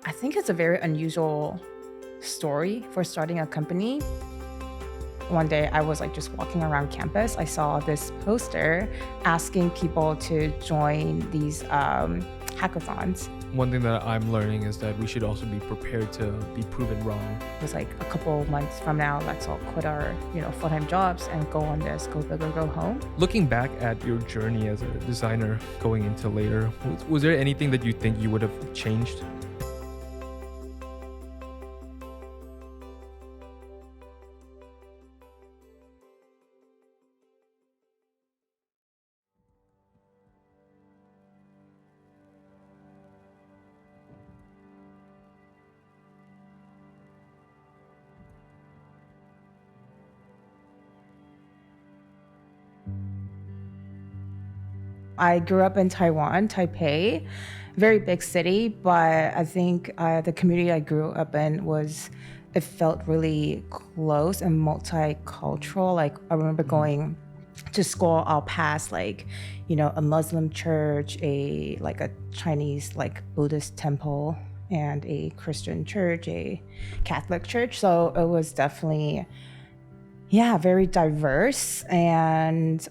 I think it's a very unusual story for starting a company. One day I was like just walking around campus. I saw this poster asking people to join these hackathons. One thing that I'm learning is that we should also be prepared to be proven wrong. It was like a couple months from now, let's all quit our full-time jobs and go on this, go big or go home. Looking back at your journey as a designer going into later, was there anything that you think you would have changed? I grew up in Taiwan, Taipei, very big city, but I think the community I grew up in it felt really close and multicultural. Like I remember going to school, I'll pass like, a Muslim church, a Chinese Buddhist temple, and a Christian church, a Catholic church. So it was definitely, very diverse. And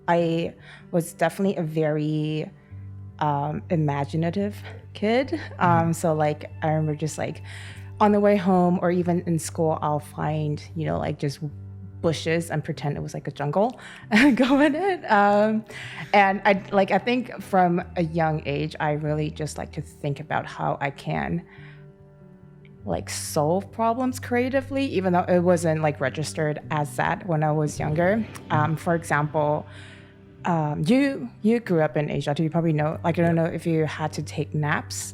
I was definitely a very imaginative kid. So like I remember just like on the way home or even in school, I'll find, just bushes and pretend it was like a jungle and go in it. And I think from a young age, I really just like to think about how I can solve problems creatively, even though it wasn't registered as that when I was younger. For example, you grew up in Asia, so you probably know, I don't know if you had to take naps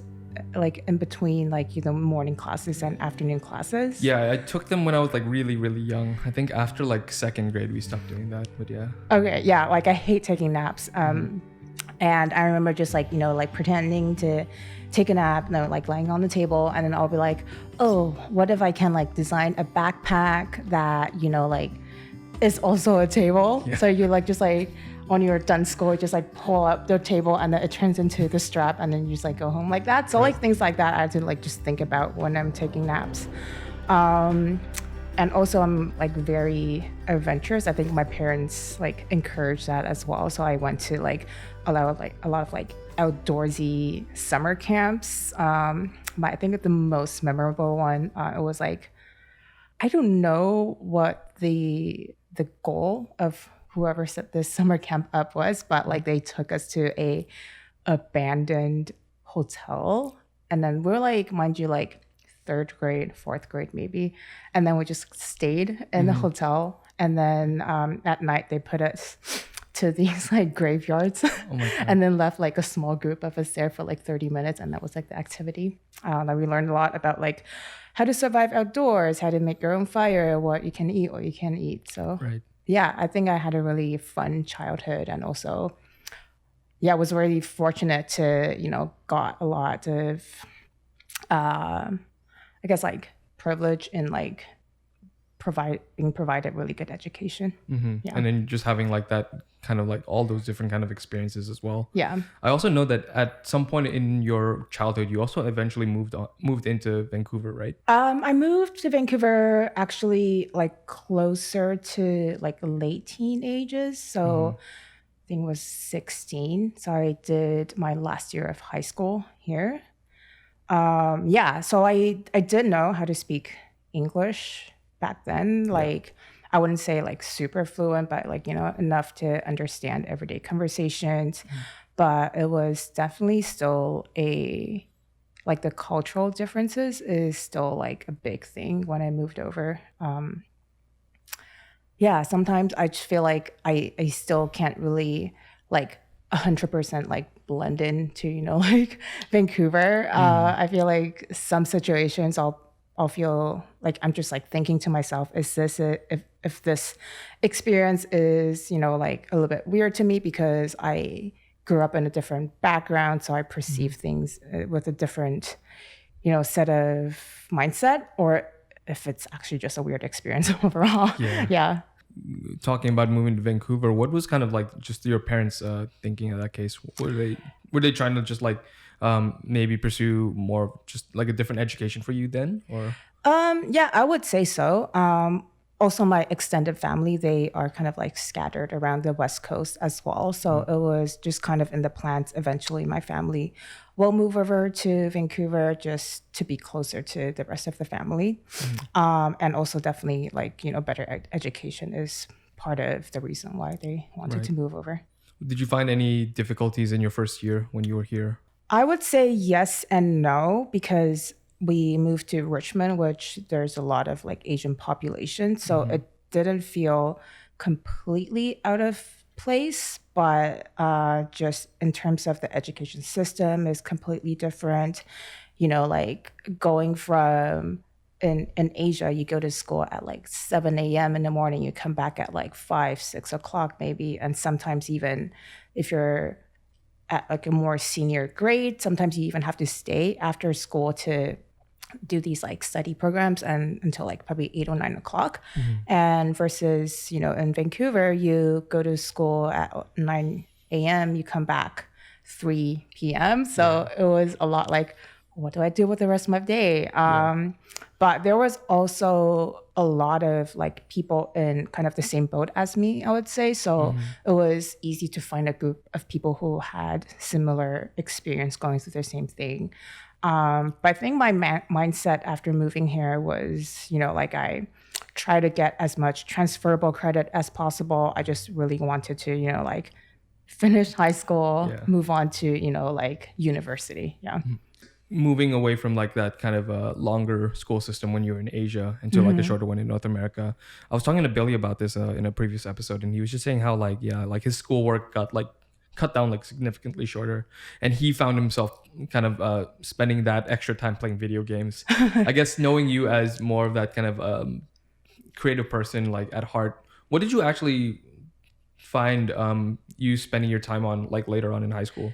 in between morning classes and afternoon classes. Yeah, I took them when I was really, really young. I think after second grade we stopped doing that, but yeah. Okay, yeah, I hate taking naps. And I remember just pretending to take a nap, lying on the table, and then I'll be like, oh, what if I can design a backpack that is also a table? Yeah. So you just when you're done school, you just pull up the table and then it turns into the strap, and then you just go home like that. So things like that I have to just think about when I'm taking naps. And also I'm very adventurous. I think my parents encouraged that as well. So I went to a lot of outdoorsy summer camps. But I think the most memorable one, it was I don't know what the goal of whoever set this summer camp up was, but they took us to a abandoned hotel, and then we're mind you, third grade, fourth grade maybe, and then we just stayed in the hotel, and then at night they put us to these graveyards and then left a small group of us there for 30 minutes, and that was the activity. We learned a lot about how to survive outdoors, how to make your own fire, what you can eat, what you can't eat. So yeah, I think I had a really fun childhood, and also was really fortunate to got a lot of I guess privilege in being provided really good education. Yeah. And then just having that kind of all those different kind of experiences as well. Yeah. I also know that at some point in your childhood, you also eventually moved into Vancouver, right? I moved to Vancouver actually closer to late teenagers. So I think it was 16. So I did my last year of high school here. So I did know how to speak English back then. I wouldn't say super fluent, but enough to understand everyday conversations. But it was definitely still the cultural differences is still a big thing when I moved over. Sometimes I just feel I still can't really 100% blend into Vancouver. I feel some situations I'll feel I'm just thinking to myself, is this if this experience is a little bit weird to me because I grew up in a different background, so I perceive things with a different set of mindset, or if it's actually just a weird experience overall. Yeah. Talking about moving to Vancouver, what was kind of just your parents thinking in that case? Were they Were they trying to just like maybe pursue more just like a different education for you then, or? Yeah, I would say so. Also, my extended family, they are kind of like scattered around the West Coast as well. So it was just kind of in the plans. Eventually, my family will move over to Vancouver just to be closer to the rest of the family. And also definitely like, better education is part of the reason why they wanted to move over. Did you find any difficulties in your first year when you were here? I would say yes and no, because we moved to Richmond, which there's a lot of like Asian population. So it didn't feel completely out of place, but just in terms of the education system is completely different. Like going from in Asia, you go to school at like 7 a.m. in the morning, you come back at like 5, 6 o'clock maybe. And sometimes even if you're at like a more senior grade, sometimes you even have to stay after school to do these like study programs and until like probably 8 or 9 o'clock. And versus, in Vancouver, you go to school at 9 a.m., you come back 3 p.m. So it was a lot like, what do I do with the rest of my day? But there was also a lot of like people in kind of the same boat as me, I would say. So it was easy to find a group of people who had similar experience going through the same thing. But I think my mindset after moving here was, like I try to get as much transferable credit as possible. I just really wanted to, like finish high school, move on to, like university. Yeah. Moving away from like that kind of a longer school system when you were in Asia into like a shorter one in North America. I was talking to Billy about this in a previous episode, and he was just saying how like, like his schoolwork got like cut down like significantly shorter, and he found himself kind of spending that extra time playing video games. I guess knowing you as more of that kind of creative person like at heart, what did you actually find you spending your time on like later on in high school?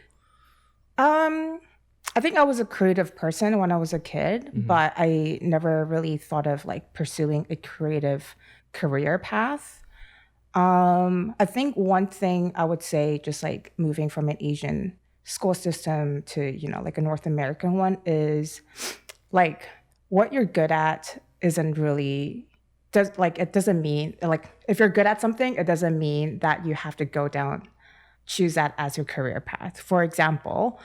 I think I was a creative person when I was a kid, but I never really thought of like pursuing a creative career path. I think one thing I would say, just like moving from an Asian school system to, like a North American one, is like what you're good at isn't really, it doesn't mean like if you're good at something, it doesn't mean that you have to choose that as your career path. For example,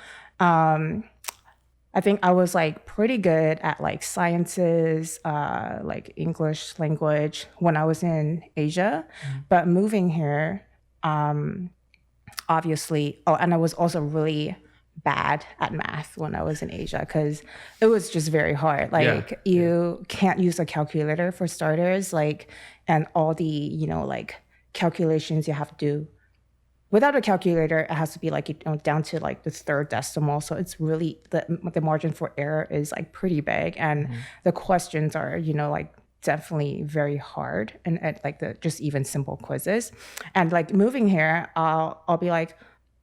I think I was like pretty good at like sciences, like English language when I was in Asia, but moving here, obviously, and I was also really bad at math when I was in Asia because it was just very hard. Like you can't use a calculator for starters, like, and all the, like calculations you have to do. Without a calculator, it has to be like down to like the third decimal. So it's really the margin for error is like pretty big, and the questions are like definitely very hard, and at like the just even simple quizzes. And like moving here, I'll be like,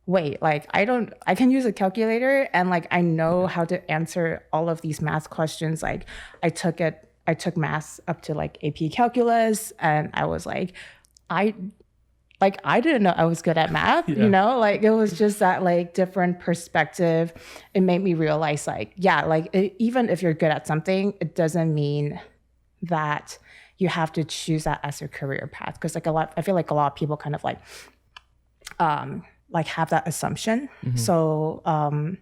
wait, like I can use a calculator, and like I know how to answer all of these math questions. Like I took math up to like AP calculus, and I was like, I didn't know I was good at math, like it was just that like different perspective. It made me realize like, even if you're good at something, it doesn't mean that you have to choose that as your career path. Cause like I feel like a lot of people kind of like have that assumption. So I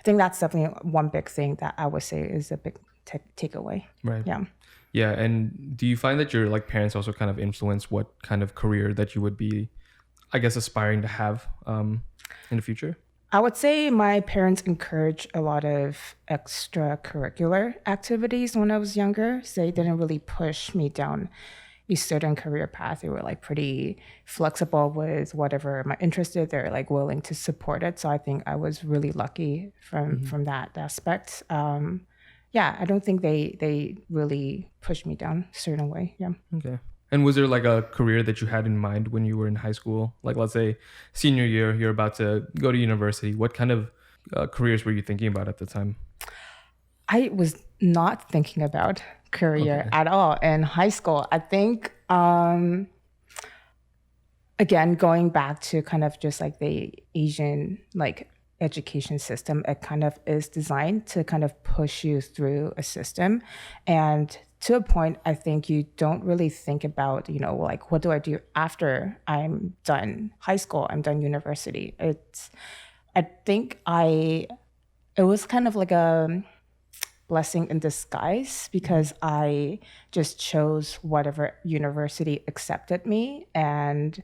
think that's definitely one big thing that I would say is a big takeaway. Right. Yeah. Yeah, and do you find that your like parents also kind of influence what kind of career that you would be, I guess, aspiring to have in the future? I would say my parents encouraged a lot of extracurricular activities when I was younger. So they didn't really push me down a certain career path. They were like pretty flexible with whatever I'm interested. They're like willing to support it. So I think I was really lucky from that aspect. I don't think they really pushed me down a certain way. Yeah. Okay. And was there like a career that you had in mind when you were in high school? Like let's say senior year, you're about to go to university. What kind of careers were you thinking about at the time? I was not thinking about career at all in high school. I think, again, going back to kind of just like the Asian like education system, it kind of is designed to kind of push you through a system. And to a point, I think you don't really think about, like, what do I do after I'm done high school, I'm done university? I think it was kind of like a blessing in disguise, because I just chose whatever university accepted me. And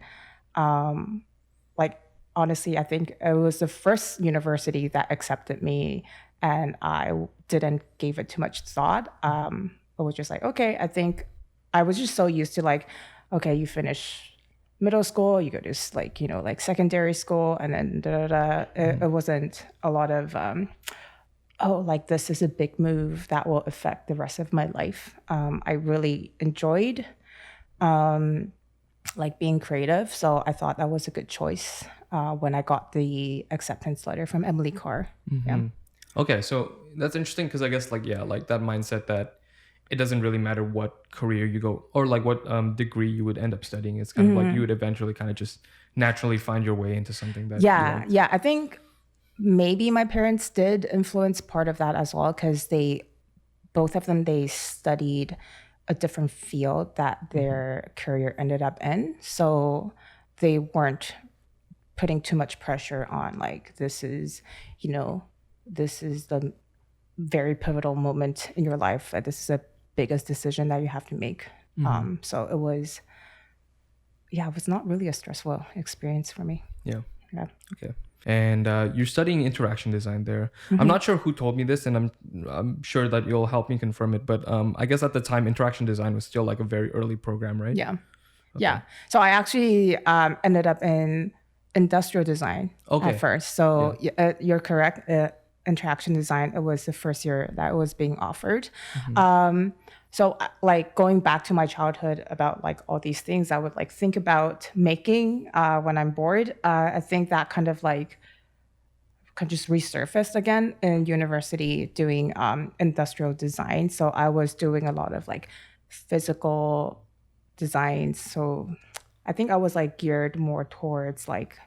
like, honestly, I think it was the first university that accepted me, and I didn't give it too much thought. I was just like, okay, I think I was just so used to like, okay, you finish middle school, you go to like, like secondary school, and then It wasn't a lot of, like, this is a big move that will affect the rest of my life. I really enjoyed like being creative, so I thought that was a good choice when I got the acceptance letter from Emily Carr. Yeah. Okay, so that's interesting, because I guess like that mindset that it doesn't really matter what career you go, or like what degree you would end up studying. It's kind of like you would eventually kind of just naturally find your way into something that yeah. I think maybe my parents did influence part of that as well, because both of them studied a different field that their career ended up in, so they weren't putting too much pressure on like, this is the very pivotal moment in your life, that this is the biggest decision that you have to make. So it was not really a stressful experience for me. Yeah. Okay. And you're studying interaction design there. I'm not sure who told me this, and I'm sure that you'll help me confirm it, but I guess at the time interaction design was still like a very early program, right? Yeah. Okay. Yeah. So I actually ended up in industrial design at first. So you're correct. Interaction design, it was the first year that it was being offered. So like, going back to my childhood about like all these things I would like think about making when I'm bored, I think that kind of just resurfaced again in university doing industrial design. So I was doing a lot of like physical designs. So I think I was like geared more towards like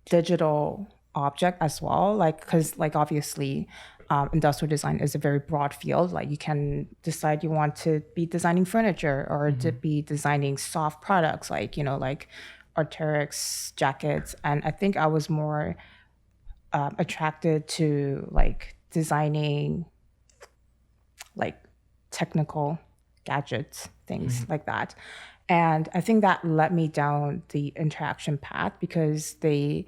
digital object as well, like, because like obviously industrial design is a very broad field. Like, you can decide you want to be designing furniture or to be designing soft products, like like Arc'teryx jackets. And I think I was more attracted to like designing like technical gadgets, things like that. And I think that led me down the interaction path, because I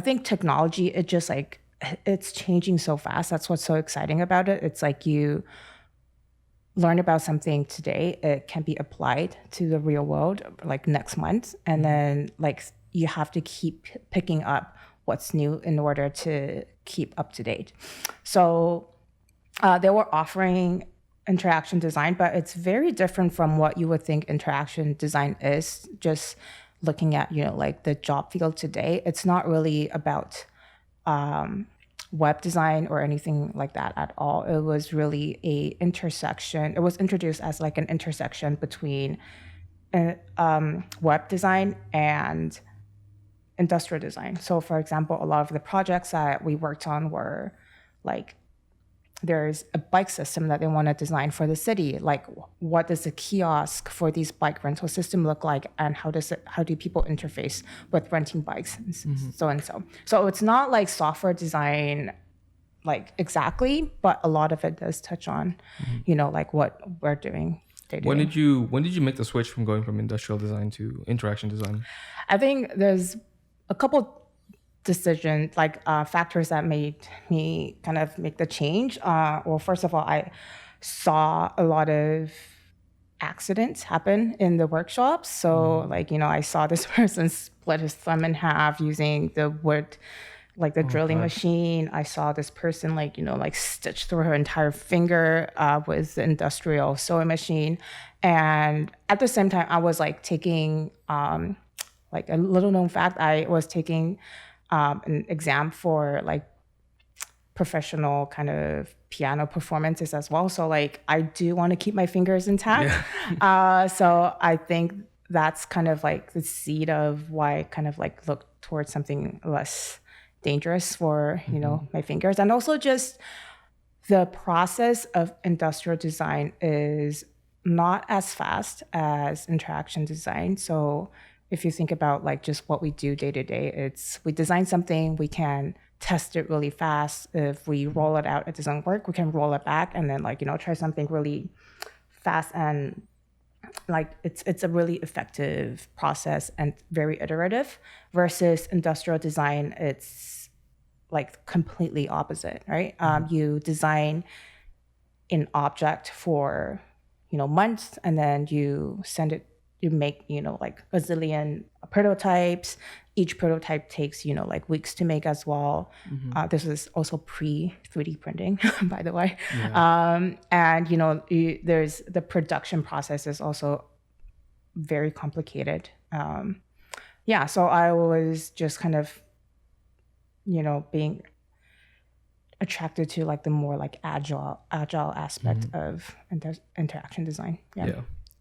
think technology, it just like, it's changing so fast. That's what's so exciting about it. It's like, you learn about something today, it can be applied to the real world like next month. And then like, you have to keep picking up what's new in order to keep up to date. So they were offering interaction design, but it's very different from what you would think interaction design is. Just looking at like the job field today, it's not really about web design or anything like that at all. It was really a intersection. It was introduced as like an intersection between web design and industrial design. So for example, a lot of the projects that we worked on were like, there's a bike system that they want to design for the city. Like, what does the kiosk for these bike rental system look like, and how do people interface with renting bikes, and so and so. So it's not like software design, like exactly, but a lot of it does touch on, like what we're doing day to day. When did you make the switch from going from industrial design to interaction design? I think there's a couple decision, like factors that made me kind of make the change. Well, first of all, I saw a lot of accidents happen in the workshops. So like, I saw this person split his thumb in half using the wood, like the drilling machine. I saw this person like, like stitch through her entire finger with the industrial sewing machine. And at the same time, I was like taking, like a little known fact, I was taking an exam for like professional kind of piano performances as well. So like, I do want to keep my fingers intact. So I think that's kind of like the seed of why I kind of like look towards something less dangerous for, you know, my fingers. And also just the process of industrial design is not as fast as interaction design. So if you think about like just what we do day to day, it's we design something, we can test it really fast. If we roll it out, it doesn't work, we can roll it back and then like, you know, try something really fast, and like it's a really effective process and very iterative. Versus industrial design, it's like completely opposite, right? You design an object for, you know, months, and then you send it, you make, you know, like a zillion prototypes. Each prototype takes, you know, like weeks to make as well. This is also pre 3D printing, by the way. And, you know, there's the production process is also very complicated. Yeah, so I was just kind of, you know, being attracted to like the more like agile aspect of interaction design.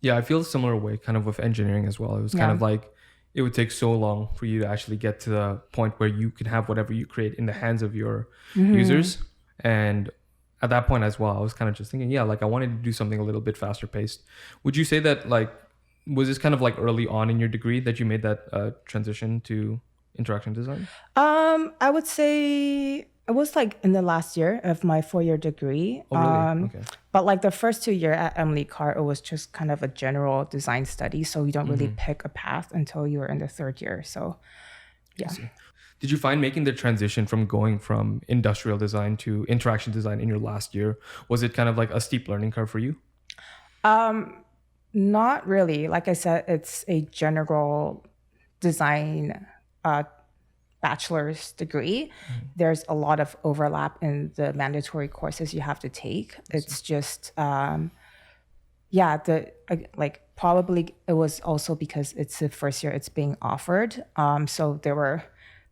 Yeah, I feel a similar way kind of with engineering as well. It was kind of like it would take so long for you to actually get to the point where you can have whatever you create in the hands of your users. And at that point as well, I was kind of just thinking, yeah, like I wanted to do something a little bit faster paced. Would you say that like, was this kind of like early on in your degree that you made that transition to interaction design? I would say it was like in the last year of my 4-year degree. Oh, really? Okay. But like the first 2 years at Emily Carr, it was just kind of a general design study. So you don't really pick a path until you're in the 3rd year. So yeah. Did you find making the transition from going from industrial design to interaction design in your last year, was it kind of like a steep learning curve for you? Not really. Like I said, it's a general design bachelor's degree. There's a lot of overlap in the mandatory courses you have to take. It's just, like probably it was also because it's the first year it's being offered. So they were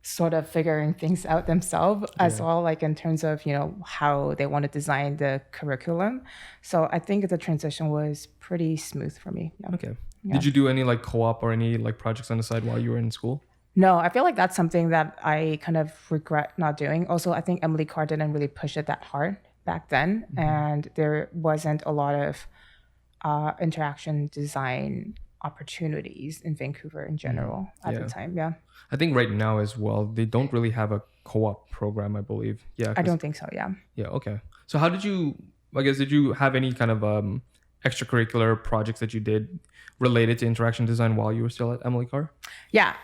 sort of figuring things out themselves as well, like in terms of, you know, how they want to design the curriculum. So I think the transition was pretty smooth for me. Okay. Did you do any like co-op or any like projects on the side while you were in school? No, I feel like that's something that I kind of regret not doing. Also, I think Emily Carr didn't really push it that hard back then. And there wasn't a lot of interaction design opportunities in Vancouver in general at the time. Yeah. I think right now as well, they don't really have a co-op program, I believe. Yeah. I don't think so. Yeah. Yeah. Okay. So how did you, I guess, did you have any kind of extracurricular projects that you did related to interaction design while you were still at Emily Carr? Yeah,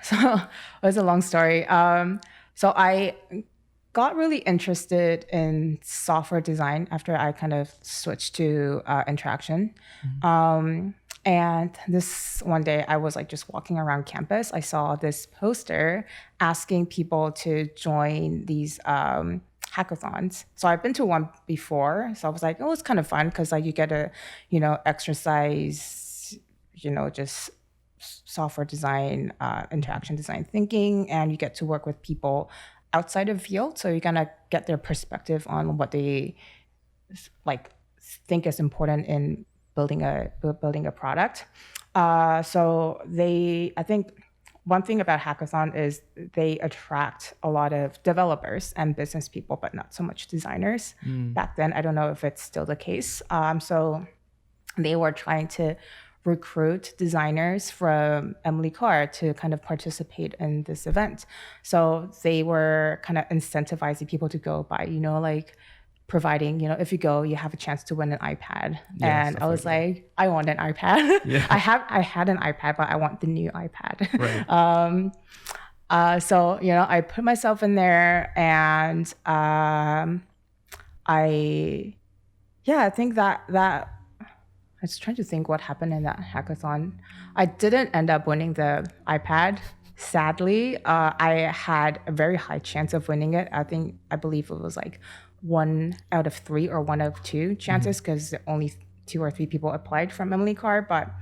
so it was a long story. So I got really interested in software design after I kind of switched to interaction. And this one day I was like just walking around campus. I saw this poster asking people to join these hackathons. So I've been to one before. So I was like, oh, it's kind of fun because like you get to, you know, exercise, you know, just software design, interaction design thinking, and you get to work with people outside of field. So you're gonna get their perspective on what they like think is important in building a product. So I think one thing about hackathon is they attract a lot of developers and business people, but not so much designers. Back then, I don't know if it's still the case. So they were trying to recruit designers from Emily Carr to kind of participate in this event. So they were kind of incentivizing people to go by, you know, like providing, you know, if you go, you have a chance to win an iPad. And I was like, I want an iPad. I had an iPad, but I want the new iPad. Right. So, you know, I put myself in there, and I think that I was trying to think what happened in that hackathon. I didn't end up winning the iPad. Sadly, I had a very high chance of winning it. I believe it was like 1 out of 3 or 1 out of 2 chances, because only 2 or 3 people applied from Emily Carr, but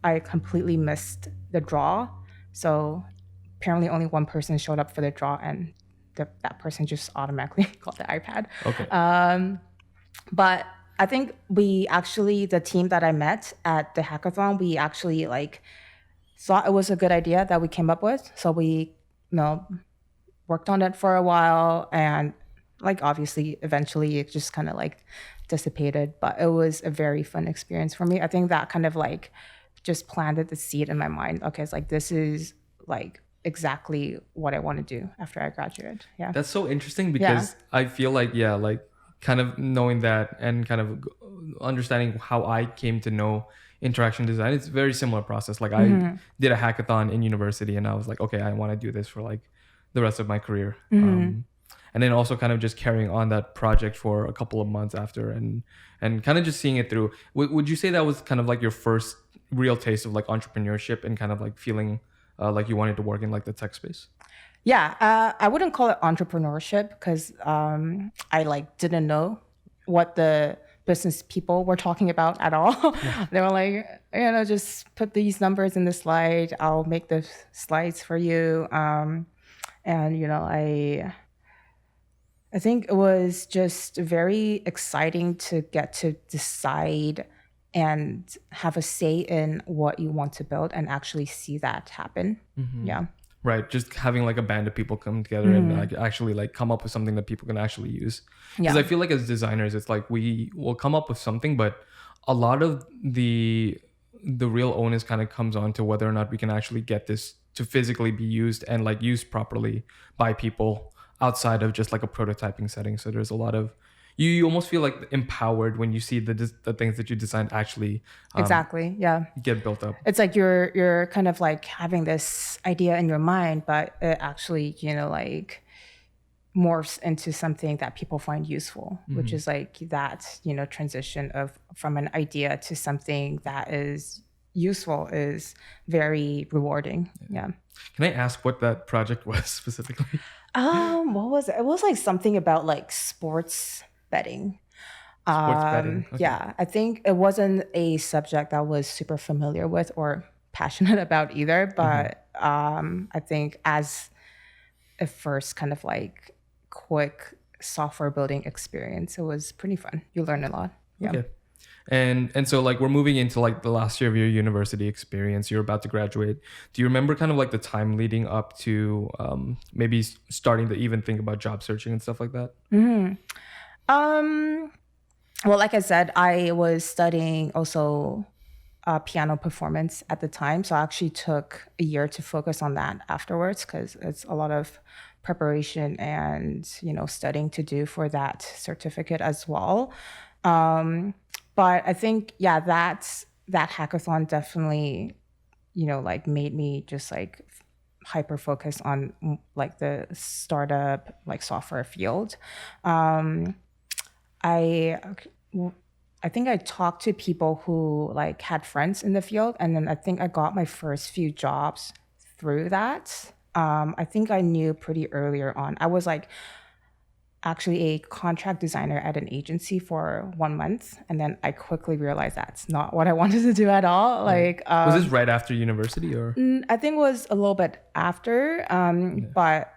I completely missed the draw. So apparently only one person showed up for the draw, and that person just automatically got the iPad. Okay. But I think the team that I met at the hackathon, we actually like thought it was a good idea that we came up with. So we, worked on it for a while, and like obviously eventually it just kind of like dissipated, but it was a very fun experience for me. I think that kind of like just planted the seed in my mind. Okay, it's like this is like exactly what I want to do after I graduate. Yeah. That's so interesting because I feel like, yeah, like kind of knowing that and kind of understanding how I came to know interaction design, it's a very similar process. Like I did a hackathon in university and I was like, okay, I want to do this for like the rest of my career. And then also kind of just carrying on that project for a couple of months after and kind of just seeing it through. Would you say that was kind of like your first real taste of like entrepreneurship and kind of like feeling like you wanted to work in like the tech space? Yeah, I wouldn't call it entrepreneurship because I like didn't know what the business people were talking about at all. They were like, just put these numbers in the slide. I'll make the slides for you. And I think it was just very exciting to get to decide and have a say in what you want to build and actually see that happen. Yeah. Right. Just having like a band of people come together and like actually like come up with something that people can actually use. Because I feel like as designers, it's like we will come up with something, but a lot of the real onus kind of comes on to whether or not we can actually get this to physically be used and like used properly by people outside of just like a prototyping setting. So there's a lot of you almost feel like empowered when you see the things that you designed actually exactly get built up. It's like you're kind of like having this idea in your mind, but it actually like morphs into something that people find useful, which is like that transition from an idea to something that is useful is very rewarding. Yeah. Can I ask what that project was specifically? What was it? It was like something about like sports betting. Sports betting. Okay. Yeah, I think it wasn't a subject that I was super familiar with or passionate about either, but I think as a first kind of like quick software building experience, it was pretty fun. You learn a lot. Yeah. Okay. And so like we're moving into like the last year of your university experience. You're about to graduate. Do you remember kind of like the time leading up to maybe starting to even think about job searching and stuff like that? Well, like I said, I was studying also piano performance at the time. So I actually took a year to focus on that afterwards because it's a lot of preparation and, studying to do for that certificate as well. But I think, that hackathon definitely, like made me just like hyper focus on like the startup, like software field. I think I talked to people who like had friends in the field, and then I think I got my first few jobs through that. I think I knew pretty earlier on. I was like actually a contract designer at an agency for 1 month, and then I quickly realized that's not what I wanted to do at all. Like, was this right after university or? I think it was a little bit after, but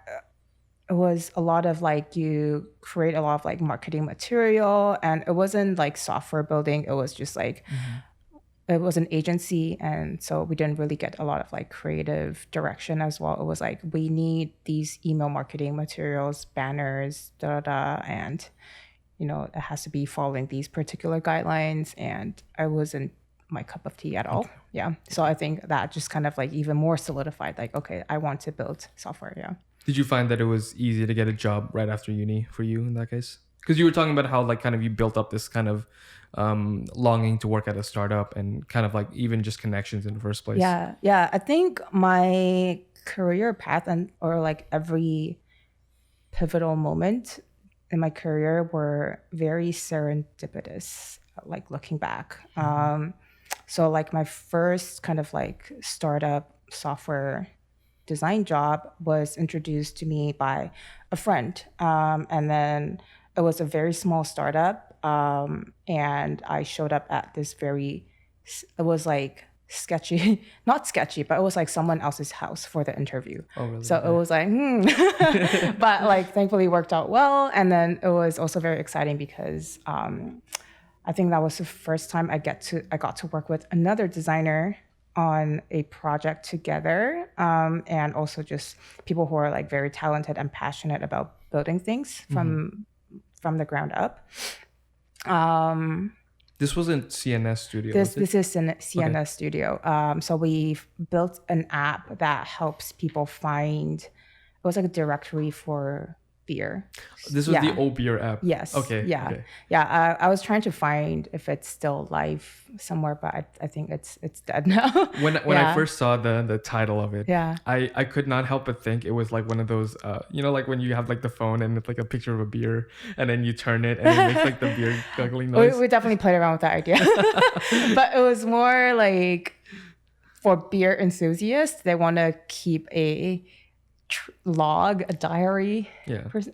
it was a lot of like you create a lot of like marketing material, and it wasn't like software building. It was just like it was an agency, and so we didn't really get a lot of like creative direction as well. It was like we need these email marketing materials, banners, and it has to be following these particular guidelines, and I wasn't my cup of tea at all. Yeah, so I think that just kind of like even more solidified like, okay, I want to build software. Yeah. Did you find that it was easy to get a job right after uni for you in that case? Because you were talking about how like kind of you built up this kind of longing to work at a startup and kind of like even just connections in the first place. Yeah. I think my career path or like every pivotal moment in my career were very serendipitous, like looking back. So like my first kind of like startup software design job was introduced to me by a friend. And then it was a very small startup. And I showed up at this it was like sketchy, not sketchy, but it was like someone else's house for the interview. Oh, really? So it was like, but like thankfully worked out well. And then it was also very exciting because I think that was the first time I got to work with another designer on a project together, and also just people who are like very talented and passionate about building things from the ground up. This wasn't CNS Studio, This was it? this is in CNS Studio. So we've built an app that helps people find. It was like a directory for beer. This was the O Beer app. Yes. Okay. Yeah. Okay. Yeah. I was trying to find if it's still live somewhere, but I think it's dead now. When I first saw the title of it, Yeah. I could not help but think it was like one of those, like when you have like the phone and it's like a picture of a beer and then you turn it and it makes like the beer guggling noise. We definitely played around with that idea, but it was more like for beer enthusiasts. They want to keep a log, a diary,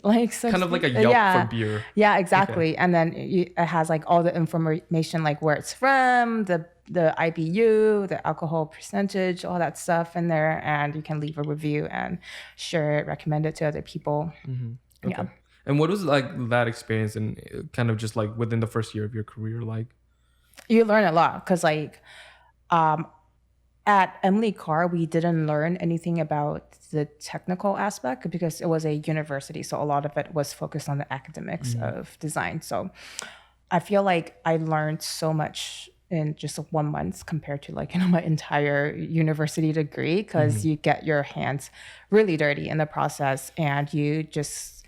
like so kind of like a Yelp for beer. Yeah, exactly. Okay. And then it has like all the information, like where it's from, the IBU, the alcohol percentage, all that stuff in there, and you can leave a review and share it, recommend it to other people. Okay. Yeah. And what was like that experience and kind of just like within the first year of your career like? You learn a lot because like at Emily Carr, we didn't learn anything about the technical aspect because it was a university. So a lot of it was focused on the academics of design. So I feel like I learned so much in just 1 month compared to like, my entire university degree, because you get your hands really dirty in the process and you just,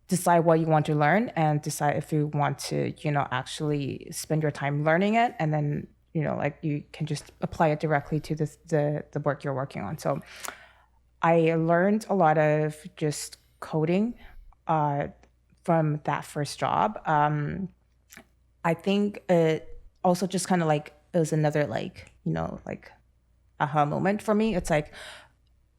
decide what you want to learn and decide if you want to, actually spend your time learning it, and then like you can just apply it directly to the work you're working on. So I learned a lot of just coding from that first job. I think it also just kind of like it was another like, like aha moment for me. It's like,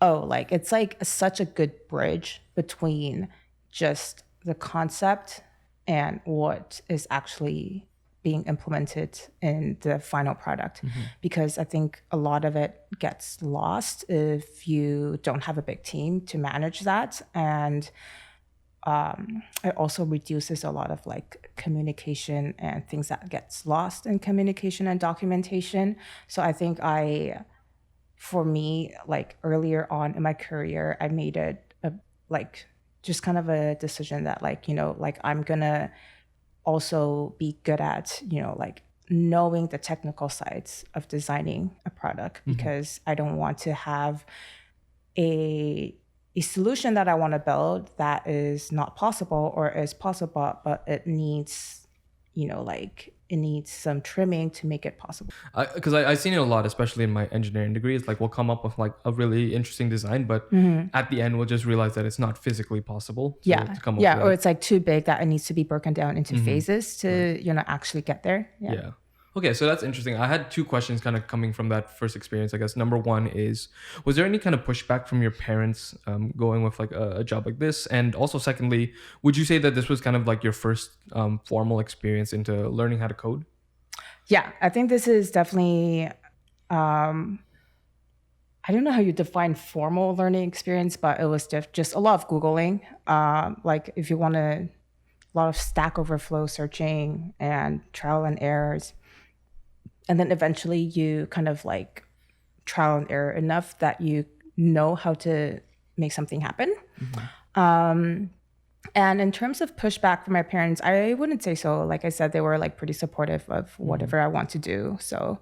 oh, like it's like such a good bridge between just the concept and what is actually being implemented in the final product, because I think a lot of it gets lost if you don't have a big team to manage that. And it also reduces a lot of like communication and things that gets lost in communication and documentation. So I think for me, like earlier on in my career, I made it like just kind of a decision that like, like I'm gonna also be good at, like knowing the technical sides of designing a product, because I don't want to have a solution that I want to build that is not possible or is possible, but it needs, like it needs some trimming to make it possible. Because I've seen it a lot, especially in my engineering degree. It's like we'll come up with like a really interesting design, but at the end we'll just realize that it's not physically possible to come up with or it's like too big that it needs to be broken down into phases to actually get there. Yeah. Okay, so that's interesting. I had two questions kind of coming from that first experience, I guess. Number one is, was there any kind of pushback from your parents going with like a job like this? And also secondly, would you say that this was kind of like your first formal experience into learning how to code? Yeah, I think this is definitely, I don't know how you define formal learning experience, but it was just a lot of Googling. Like if you want a lot of Stack Overflow searching and trial and errors. And then eventually you kind of like trial and error enough that you know how to make something happen. And in terms of pushback from my parents, I wouldn't say so. Like I said, they were like pretty supportive of whatever I want to do. So,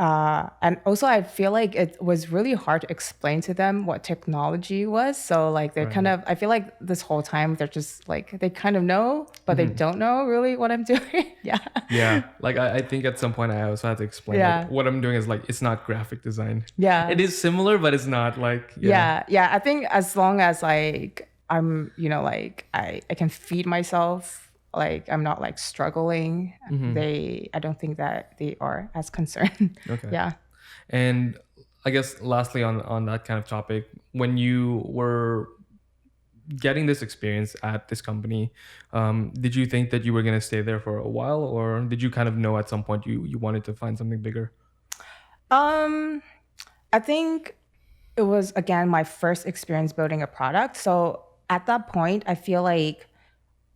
and also I feel like it was really hard to explain to them what technology was. So like they're kind of, I feel like this whole time they're just like, they kind of know, but they don't know really what I'm doing. Yeah. Like I think at some point I also had to explain like, what I'm doing is like, it's not graphic design. Yeah. It is similar, but it's not like, Yeah. I think as long as like, I'm, like I can feed myself, like I'm not like struggling. I don't think that they are as concerned. Okay. Yeah. And I guess lastly on that kind of topic, when you were getting this experience at this company, did you think that you were going to stay there for a while, or did you kind of know at some point you wanted to find something bigger? I think it was, again, my first experience building a product. So at that point, I feel like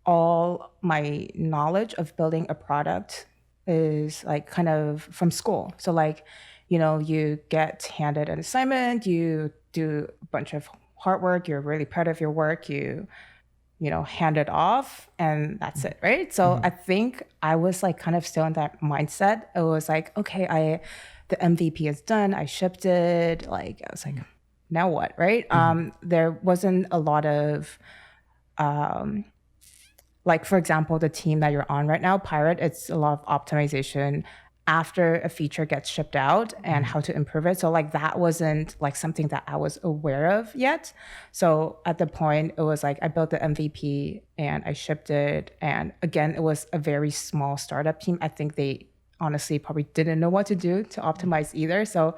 all my knowledge of building a product is like kind of from school. So like, you get handed an assignment, you do a bunch of hard work, you're really proud of your work, you hand it off, and that's it, right? So I think I was like kind of still in that mindset. It was like, okay, the MVP is done, I shipped it. Like I was like, now what, right? There wasn't a lot of like, for example, the team that you're on right now, Pirate, it's a lot of optimization after a feature gets shipped out and how to improve it. So like that wasn't like something that I was aware of yet. So at the point, it was like I built the MVP and I shipped it. And again, it was a very small startup team. I think they honestly probably didn't know what to do to optimize either. So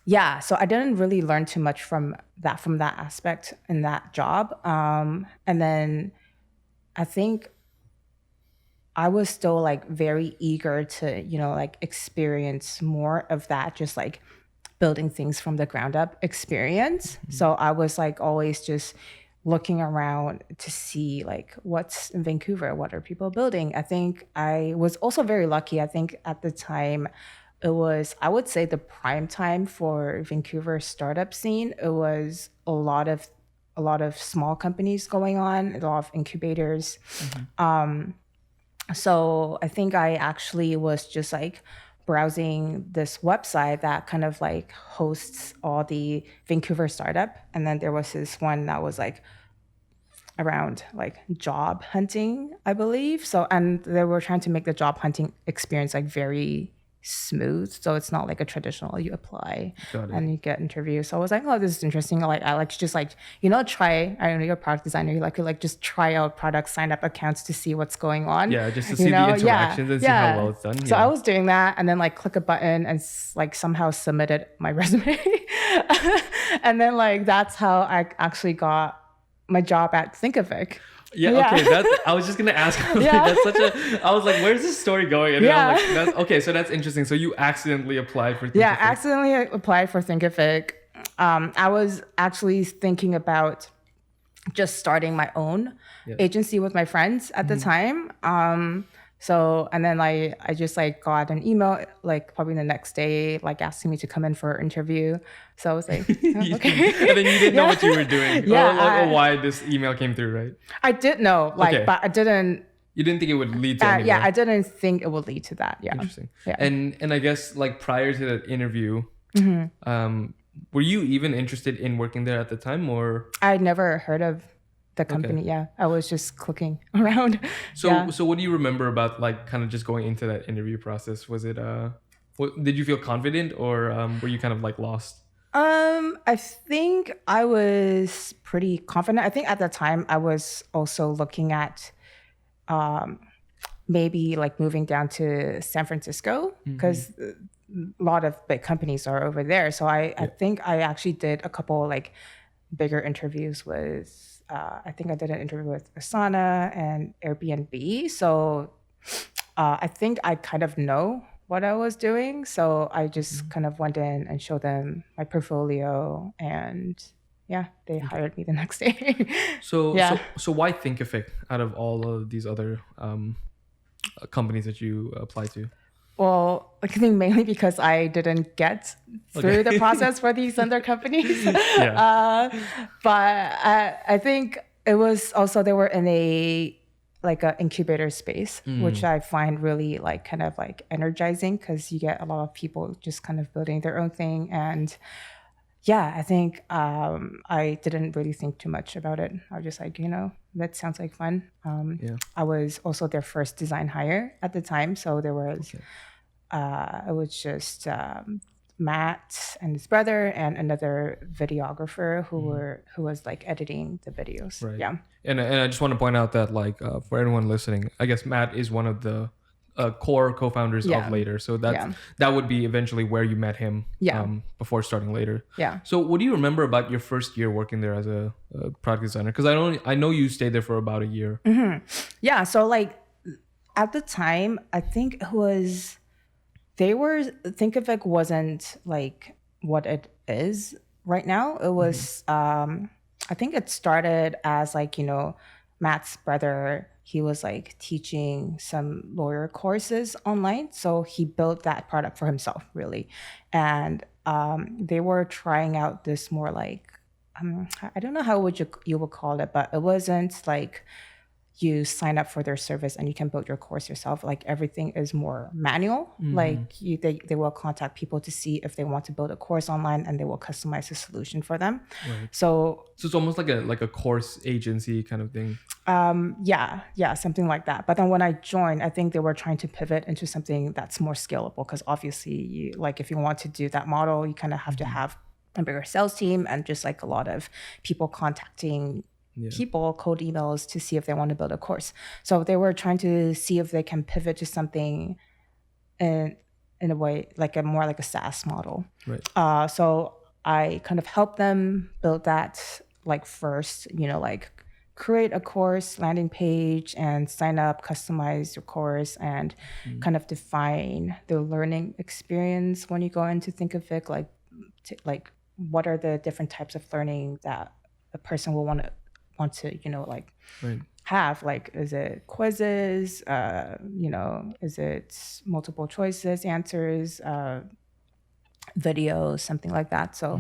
yeah, so I didn't really learn too much from that aspect in that job. And then I think I was still like very eager to, like experience more of that, just like building things from the ground up experience. So I was like always just looking around to see like what's in Vancouver, what are people building. I think I was also very lucky. I think at the time it was, I would say, the prime time for Vancouver startup scene. It was a lot of small companies going on, a lot of incubators. So I think I actually was just like browsing this website that kind of like hosts all the Vancouver startup. And then there was this one that was like around like job hunting, I believe. So, and they were trying to make the job hunting experience like very smooth. So it's not like a traditional, you apply and you get interviews. So I was like, oh, this is interesting. Like I like to just like, try, I don't know, you're a product designer, you like just try out products, sign up accounts to see what's going on. Yeah, just to see the interactions and see how well it's done. So I was doing that and then like click a button and like somehow submitted my resume. And then like that's how I actually got my job at Thinkific. Yeah, okay. I was just gonna ask. I was like, where's this story going? And then I'm like, okay, so that's interesting. So you accidentally applied for Thinkific. Yeah, accidentally applied for Thinkific. I was actually thinking about just starting my own agency with my friends at the time. So, and then I just like got an email like probably the next day, like asking me to come in for an interview. So I was like, okay. And then you didn't know what you were doing or why this email came through, right? I did know, but I didn't. You didn't think it would lead to anything? Yeah, I didn't think it would lead to that. Yeah. Interesting. Yeah. And I guess like prior to that interview, were you even interested in working there at the time, or? I'd never heard of the company. Okay. Yeah, I was just clicking around. So what do you remember about like kind of just going into that interview process? Was it did you feel confident, or were you kind of like lost? I think I was pretty confident. I think at the time I was also looking at maybe like moving down to San Francisco, because a lot of big companies are over there. So I think I actually did a couple like bigger interviews with I think I did an interview with Asana and Airbnb. So I think I kind of know what I was doing. So I just kind of went in and showed them my portfolio, and they hired me the next day. So why Thinkific out of all of these other companies that you applied to? Well, I think mainly because I didn't get through the process for these other companies. But I think it was also, they were in a incubator space, which I find really like kind of like energizing, because you get a lot of people just kind of building their own thing. And I think I didn't really think too much about it. I was just like, that sounds like fun. I was also their first design hire at the time. So there was, it was just Matt and his brother and another videographer who was like editing the videos. Right. Yeah. And I just want to point out that like for anyone listening, I guess Matt is one of the core co-founders of Later. So that would be eventually where you met him before starting Later. Yeah. So what do you remember about your first year working there as a product designer? Because I know you stayed there for about a year. Yeah. So like at the time, I think it was, Thinkific wasn't like what it is right now. It was I think it started as like, Matt's brother, he was like teaching some lawyer courses online. So he built that product for himself, really. And they were trying out this more like, I don't know how you would call it, but it wasn't like you sign up for their service and you can build your course yourself. Like everything is more manual. Like they will contact people to see if they want to build a course online, and they will customize a solution for them. Right. So it's almost like a course agency kind of thing. yeah, something like that. But then when I joined, I think they were trying to pivot into something that's more scalable, because obviously if you want to do that model, you kind of have to have a bigger sales team and just like a lot of people contacting people, cold emails to see if they want to build a course. So they were trying to see if they can pivot to something in a way like more like a SaaS model. Right. So I kind of helped them build that, like first, like create a course landing page and sign up, customize your course, and kind of define the learning experience when you go into Thinkific, like what are the different types of learning that a person will want to Right. have. Like, is it quizzes, is it multiple choices, answers, videos, something like that. So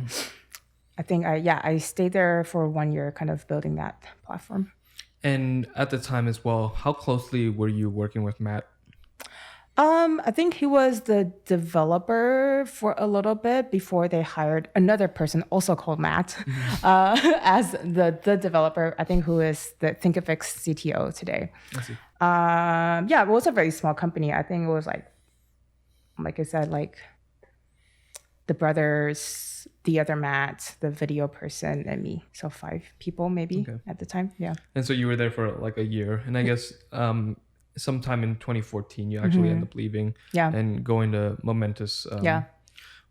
I think I stayed there for 1 year kind of building that platform. And at the time as well, how closely were you working with Matt? I think he was the developer for a little bit before they hired another person, also called Matt, as the developer, I think, who is the Thinkific's CTO today. I see. Yeah, it was a very small company. I think it was like I said, like the brothers, the other Matt, the video person, and me. So 5 people maybe at the time. Yeah. And so you were there for like a year, and I guess sometime in 2014 you actually end up leaving and going to Momentous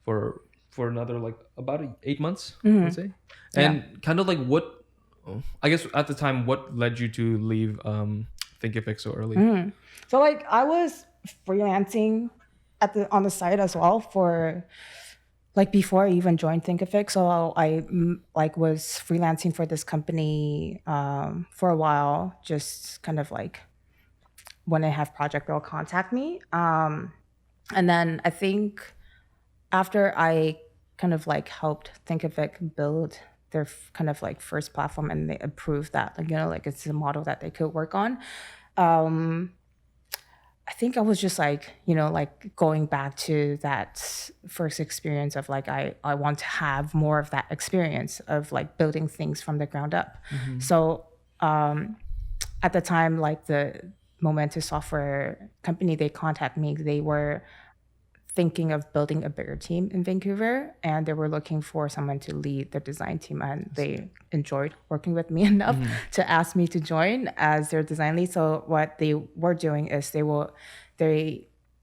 for another like about 8 months, let's say. And kind of like what, I guess at the time, what led you to leave Thinkific so early? So like I was freelancing on the side as well for like before I even joined Thinkific. So I like was freelancing for this company for a while, just kind of like when I have project, they'll contact me. And then I think after I kind of like helped Thinkific build their kind of like first platform, and they approved that, like it's a model that they could work on. I think I was just like, like going back to that first experience of like, I want to have more of that experience of like building things from the ground up. So at the time, like the Momentous software company, they contacted me. They were thinking of building a bigger team in Vancouver, and they were looking for someone to lead the design team, and they enjoyed working with me enough to ask me to join as their design lead. So what they were doing is they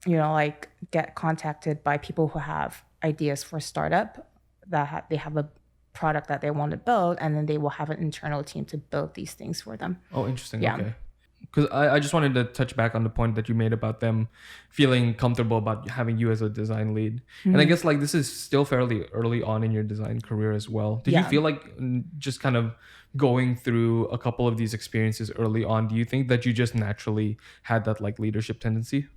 like get contacted by people who have ideas for startup, that they have a product that they want to build, and then they will have an internal team to build these things for them. Oh, interesting. Yeah. Okay. Because I just wanted to touch back on the point that you made about them feeling comfortable about having you as a design lead. And I guess like this is still fairly early on in your design career as well. Did you feel like just kind of going through a couple of these experiences early on, do you think that you just naturally had that like leadership tendency?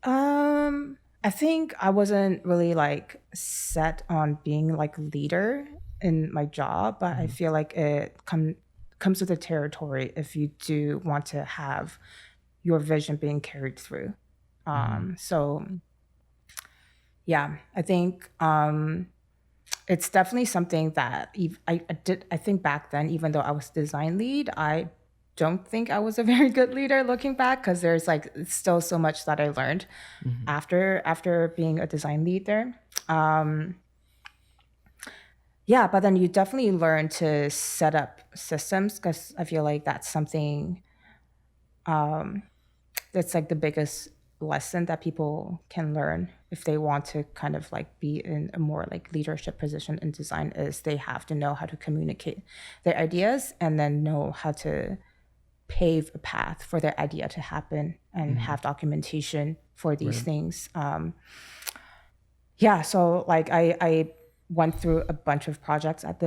I think I wasn't really like set on being like leader in my job, but I feel like it comes with the territory if you do want to have your vision being carried through. So yeah, I think it's definitely something that I think back then, even though I was design lead, I don't think I was a very good leader looking back, because there's like still so much that I learned after being a design lead there. Yeah, but then you definitely learn to set up systems, because I feel like that's something that's like the biggest lesson that people can learn if they want to kind of like be in a more like leadership position in design, is they have to know how to communicate their ideas and then know how to pave a path for their idea to happen and have documentation for these things. Yeah, so like I went through a bunch of projects at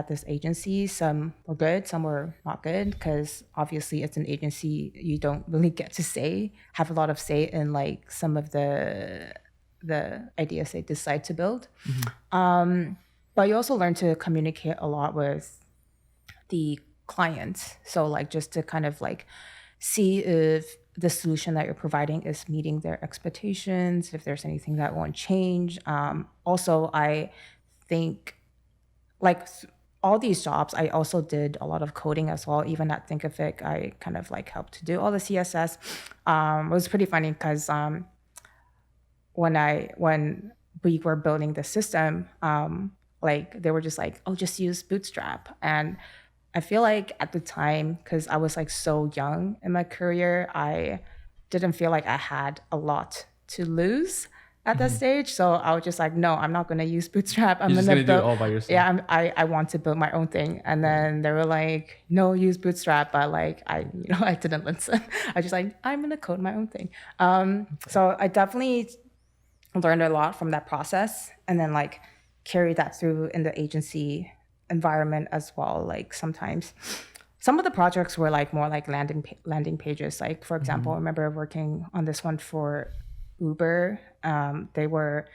this agency. Some were good, some were not good, because obviously it's an agency. You don't really get to have a lot of say in like some of the ideas they decide to build. But you also learn to communicate a lot with the client. So like just to kind of like see if the solution that you're providing is meeting their expectations, if there's anything that won't change. Also, I think like all these jobs, I also did a lot of coding as well. Even at Thinkific, I kind of like helped to do all the CSS. It was pretty funny because when we were building the system, like they were just like, oh, just use Bootstrap. And I feel like at the time, because I was like so young in my career, I didn't feel like I had a lot to lose at that stage. So I was just like, no, I'm not going to use Bootstrap. I'm You're just going gonna do it all by yourself. Yeah, I want to build my own thing. And then they were like, no, use Bootstrap. But like, I didn't listen. I was just like, I'm going to code my own thing. So I definitely learned a lot from that process, and then like carried that through in the agency environment as well. Like sometimes some of the projects were like more like landing pages. Like for example, I remember working on this one for Uber. They were,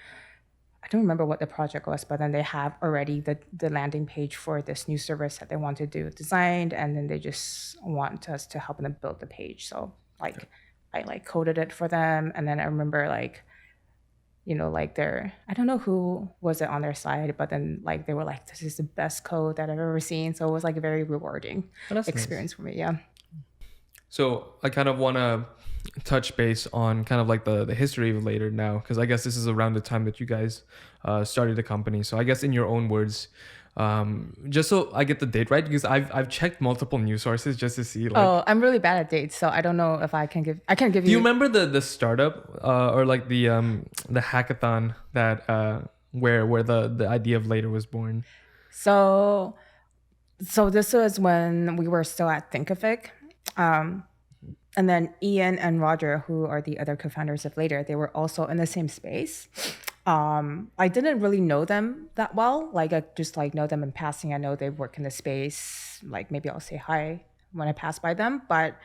I don't remember what the project was, but then they have already the landing page for this new service that they want to do designed, and then they just want us to help them build the page. So like I like coded it for them, and then I remember like, like I don't know who was it on their side, but then like they were like, this is the best code that I've ever seen. So it was like a very rewarding experience for me. Yeah. So I kind of want to touch base on kind of like the history of Later now, because I guess this is around the time that you guys started the company. So I guess in your own words, just so I get the date right, because I've checked multiple news sources just to see like. Oh, I'm really bad at dates, so I don't know if I can't give you. Do you remember the startup or like the hackathon that where the idea of Later was born? So this was when we were still at Thinkific. And then Ian and Roger, who are the other co-founders of Later, they were also in the same space. I didn't really know them that well. Like I just like know them in passing. I know they work in the space. Like maybe I'll say hi when I pass by them, but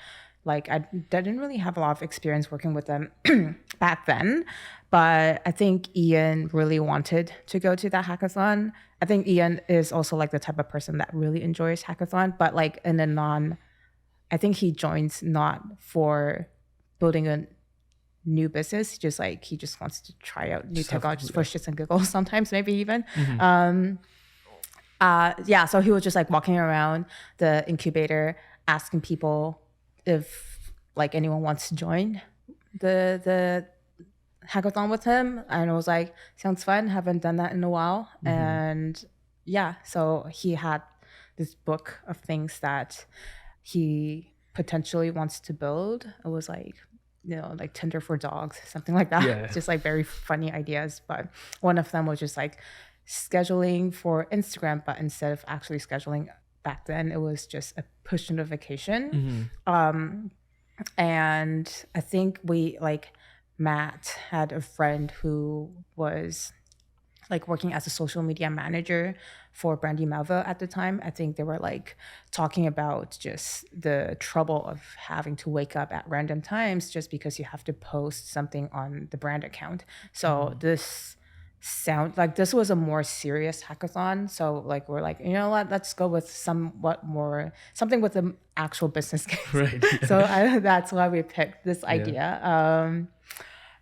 like I didn't really have a lot of experience working with them back then. But I think Ian really wanted to go to that hackathon. I think Ian is also like the type of person that really enjoys hackathon, but like in a I think he joins not for building a new business, just like he just wants to try out new technologies for shits and giggles sometimes, maybe even. So he was just like walking around the incubator asking people if like anyone wants to join the hackathon with him, and I was like, sounds fun, haven't done that in a while. And yeah, so he had this book of things that he potentially wants to build. It was like, like Tinder for dogs, something like that. Yeah. Just like very funny ideas. But one of them was just like scheduling for Instagram, but instead of actually scheduling back then, it was just a push notification. And I think Matt had a friend who was like working as a social media manager for Brandy Melville at the time. I think they were like talking about just the trouble of having to wake up at random times just because you have to post something on the brand account. So this was a more serious hackathon. So like we're like, you know what, let's go with something with an actual business case. Right. So that's why we picked this idea.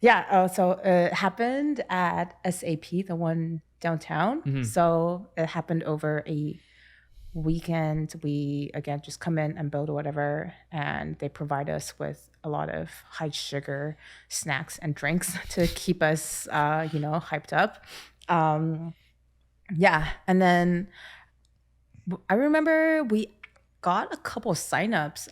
So it happened at SAP, the one downtown. So it happened over a weekend. We, again, just come in and build whatever, and they provide us with a lot of high sugar snacks and drinks to keep us, hyped up. And then I remember we got a couple signups,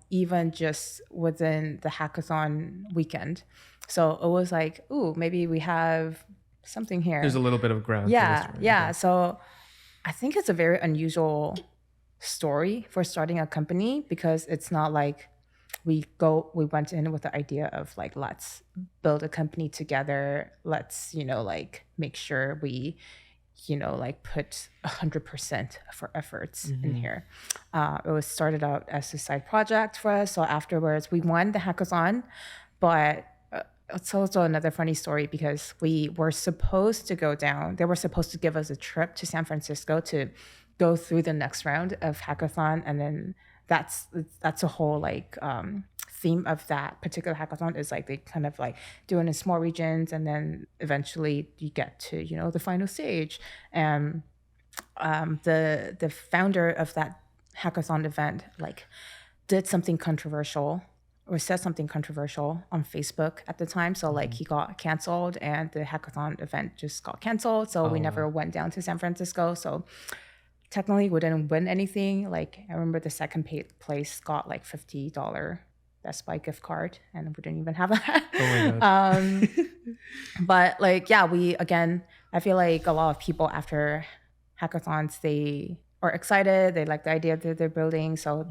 even just within the hackathon weekend. So it was like, ooh, maybe we have something here. There's a little bit of ground. Yeah. So I think it's a very unusual story for starting a company, because it's not like we went in with the idea of like, let's build a company together. Let's, make sure we like put 100% of our efforts in here. It was started out as a side project for us. So afterwards we won the hackathon, but it's also another funny story because we were supposed to go down. They were supposed to give us a trip to San Francisco to go through the next round of hackathon, and then that's a whole like theme of that particular hackathon is like they kind of like do it in small regions, and then eventually you get to the final stage. And the founder of that hackathon event like did something controversial or said something controversial on Facebook at the time. So like he got canceled and the hackathon event just got canceled. So we never went down to San Francisco. So technically we didn't win anything. Like I remember the second place got like $50 Best Buy gift card, and we didn't even have that. Oh my God. But like, yeah, I feel like a lot of people after hackathons, they are excited. They like the idea that they're building. So,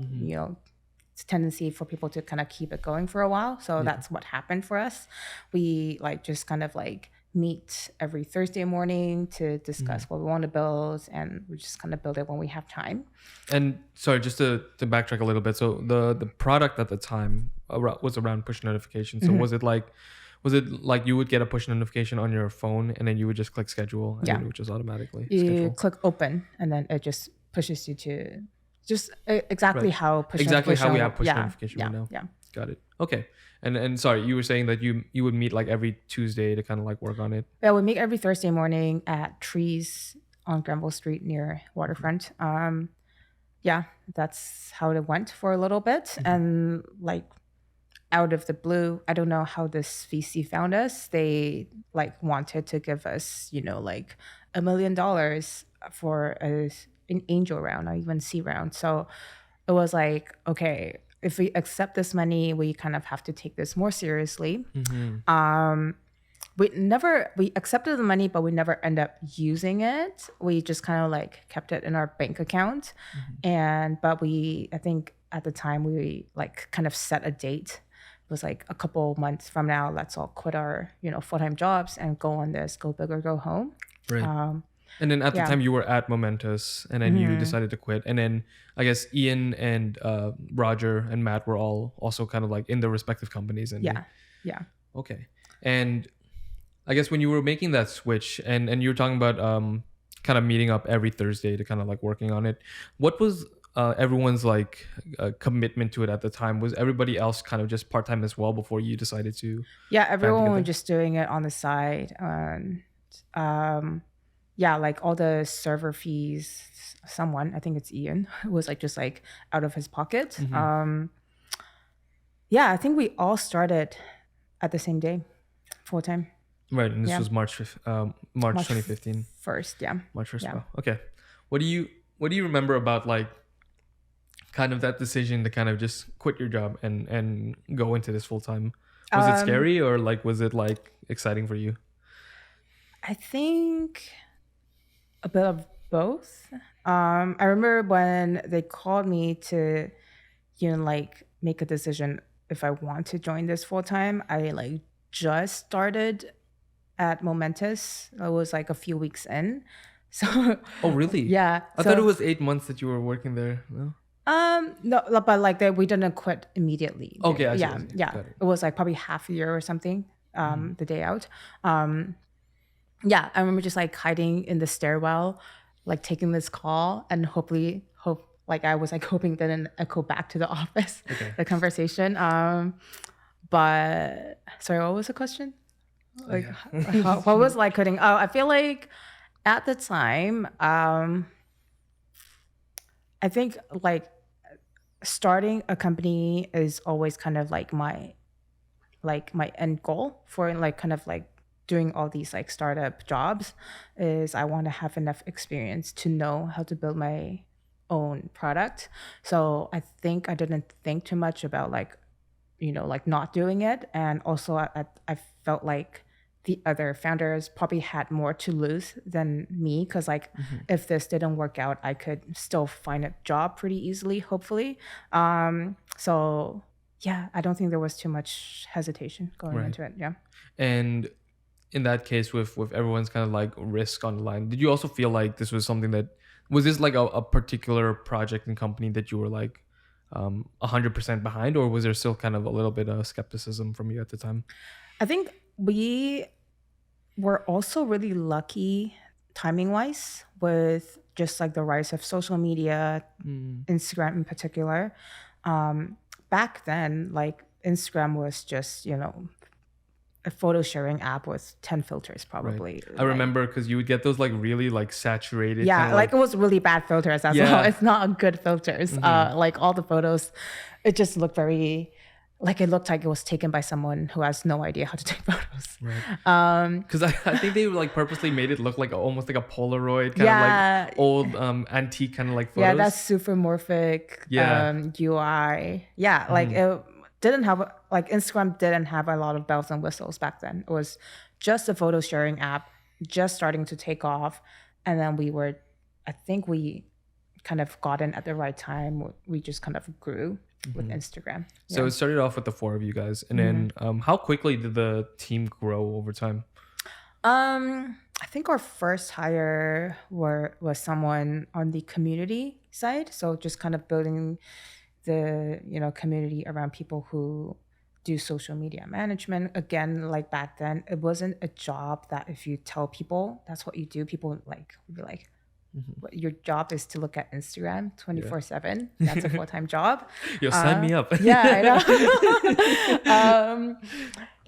it's a tendency for people to kind of keep it going for a while. So that's what happened for us. We like just kind of like meet every Thursday morning to discuss what we want to build, and we just kind of build it when we have time. And sorry, just to backtrack a little bit. So the product at the time was around push notifications. So was it like you would get a push notification on your phone and then you would just click schedule and it would just automatically schedule? Click open and then it just pushes you to just exactly how push exactly notification. How we have push notification right now. Yeah. Got it. Okay. And sorry, you were saying that you would meet like every Tuesday to kind of like work on it. Yeah, we meet every Thursday morning at Trees on Granville Street near Waterfront. That's how it went for a little bit. And like out of the blue, I don't know how this VC found us. They like wanted to give us, like $1 million for an angel round or even C round. So it was like, okay, if we accept this money, we kind of have to take this more seriously. We accepted the money, but we never end up using it. We just kind of like kept it in our bank account. But I think at the time we like kind of set a date. It was like a couple months from now, let's all quit our, full-time jobs and go on this, go big or go home. Right. And then at the time you were at Momentous, and then you decided to quit. And then I guess Ian and Roger and Matt were all also kind of like in their respective companies. And Okay. And I guess when you were making that switch and you were talking about kind of meeting up every Thursday to kind of like working on it, what was everyone's like commitment to it at the time? Was everybody else kind of just part-time as well before you decided to? Yeah, everyone was just doing it on the side. Like all the server fees, I think it's Ian, was like just like out of his pocket. I think we all started at the same day, full time. Right, and this was March 2015. First, yeah. March 1st. Yeah. Okay. What do you remember about like kind of that decision to kind of just quit your job and go into this full time? Was it scary or like was it like exciting for you? I think a bit of both. I remember when they called me to, like make a decision if I want to join this full time. I like just started at Momentous. I was like a few weeks in. So. Oh really? Yeah. I thought it was 8 months that you were working there. No. No, but like we didn't quit immediately. Okay. I see. It was like probably half a year or something. The day out. I remember just like hiding in the stairwell, like taking this call and I was like hoping that didn't echo back to the office, the conversation. But sorry, what was the question? Like, what was like quitting? Oh, I feel like at the time, I think like starting a company is always kind of like my end goal for like kind of like doing all these like startup jobs is I want to have enough experience to know how to build my own product. So I think I didn't think too much about like, like not doing it. And also I felt like the other founders probably had more to lose than me. Cause like if this didn't work out, I could still find a job pretty easily, hopefully. So yeah, I don't think there was too much hesitation going into it. Yeah. And in that case, with everyone's kind of like risk on the line, did you also feel like this was something that was this like a particular project and company that you were like 100% behind, or was there still kind of a little bit of skepticism from you at the time? I think we were also really lucky timing wise with just like the rise of social media, Instagram in particular. Back then, like Instagram was just, a photo sharing app with 10 filters probably. Right. I remember because you would get those like really like saturated. Yeah, kinda, like it was really bad filters as well. It's not good filters. Like all the photos, it just looked very, like it looked like it was taken by someone who has no idea how to take photos. Right. Because I think they like purposely made it look like almost like a Polaroid kind of like old antique kind of like photos. Yeah, that's super morphic UI. Yeah, like it didn't have, like Instagram didn't have a lot of bells and whistles back then. It was just a photo sharing app, just starting to take off. And then I think we kind of got in at the right time. We just kind of grew with Instagram. So it started off with the 4 of you guys. And then how quickly did the team grow over time? I think our first hire was someone on the community side. So just kind of building the community around people who do social media management. Again, like back then, it wasn't a job that if you tell people that's what you do, people like would be like, what, your job is to look at Instagram 24/7. That's a full-time job. Yo, sign me up. Yeah, I know.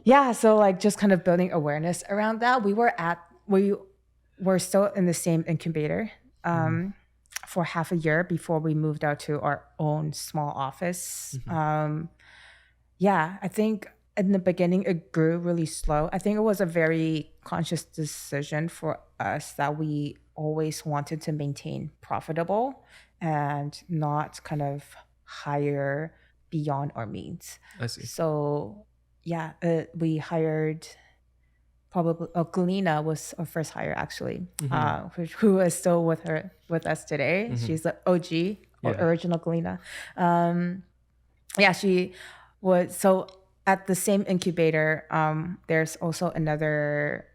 Yeah, so like just kind of building awareness around that. We were still in the same incubator for half a year before we moved out to our own small office. I think in the beginning it grew really slow. I think it was a very conscious decision for us that we always wanted to maintain profitable and not kind of hire beyond our means. I see. So we hired probably Galina was our first hire actually, who is still with us today. She's the OG or original Galina. She was, so at the same incubator, there's also another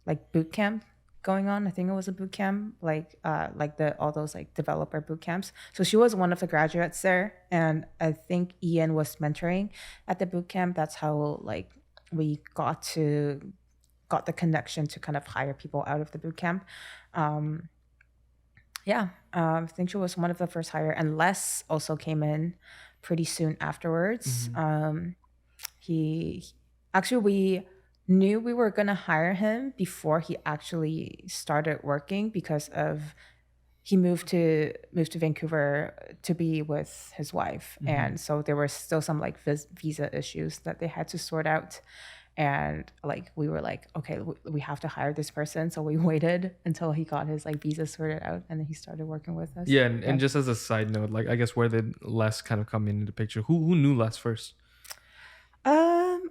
like boot camp going on. I think it was a boot camp, like all those like developer boot camps. So she was one of the graduates there, and I think Ian was mentoring at the boot camp. That's how like we got the connection to kind of hire people out of the boot camp. I think she was one of the first hire, and Les also came in pretty soon afterwards. We knew we were gonna hire him before he actually started working because he moved to Vancouver to be with his wife, and so there were still some like visa issues that they had to sort out. And like we were like, okay, we have to hire this person. So we waited until he got his like visa sorted out, and then he started working with us. Yeah, and just as a side note, like I guess where did Les kind of come into the picture? Who knew Les first?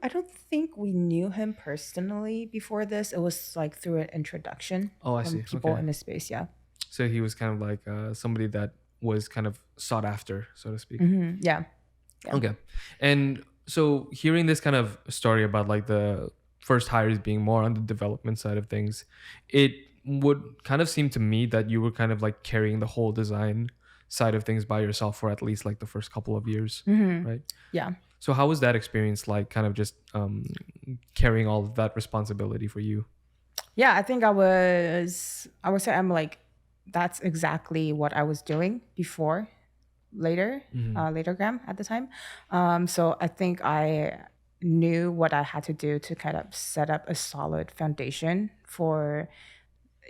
I don't think we knew him personally before this. It was like through an introduction. Oh, I see. People in the space, yeah. So he was kind of like somebody that was kind of sought after, so to speak. Yeah. Okay. And so hearing this kind of story about like the first hires being more on the development side of things, it would kind of seem to me that you were kind of like carrying the whole design side of things by yourself for at least like the first couple of years, right? Yeah. So how was that experience like, kind of just carrying all of that responsibility for you? Yeah, I think I would say I'm like, that's exactly what I was doing before Latergram at the time. So I think I knew what I had to do to kind of set up a solid foundation for,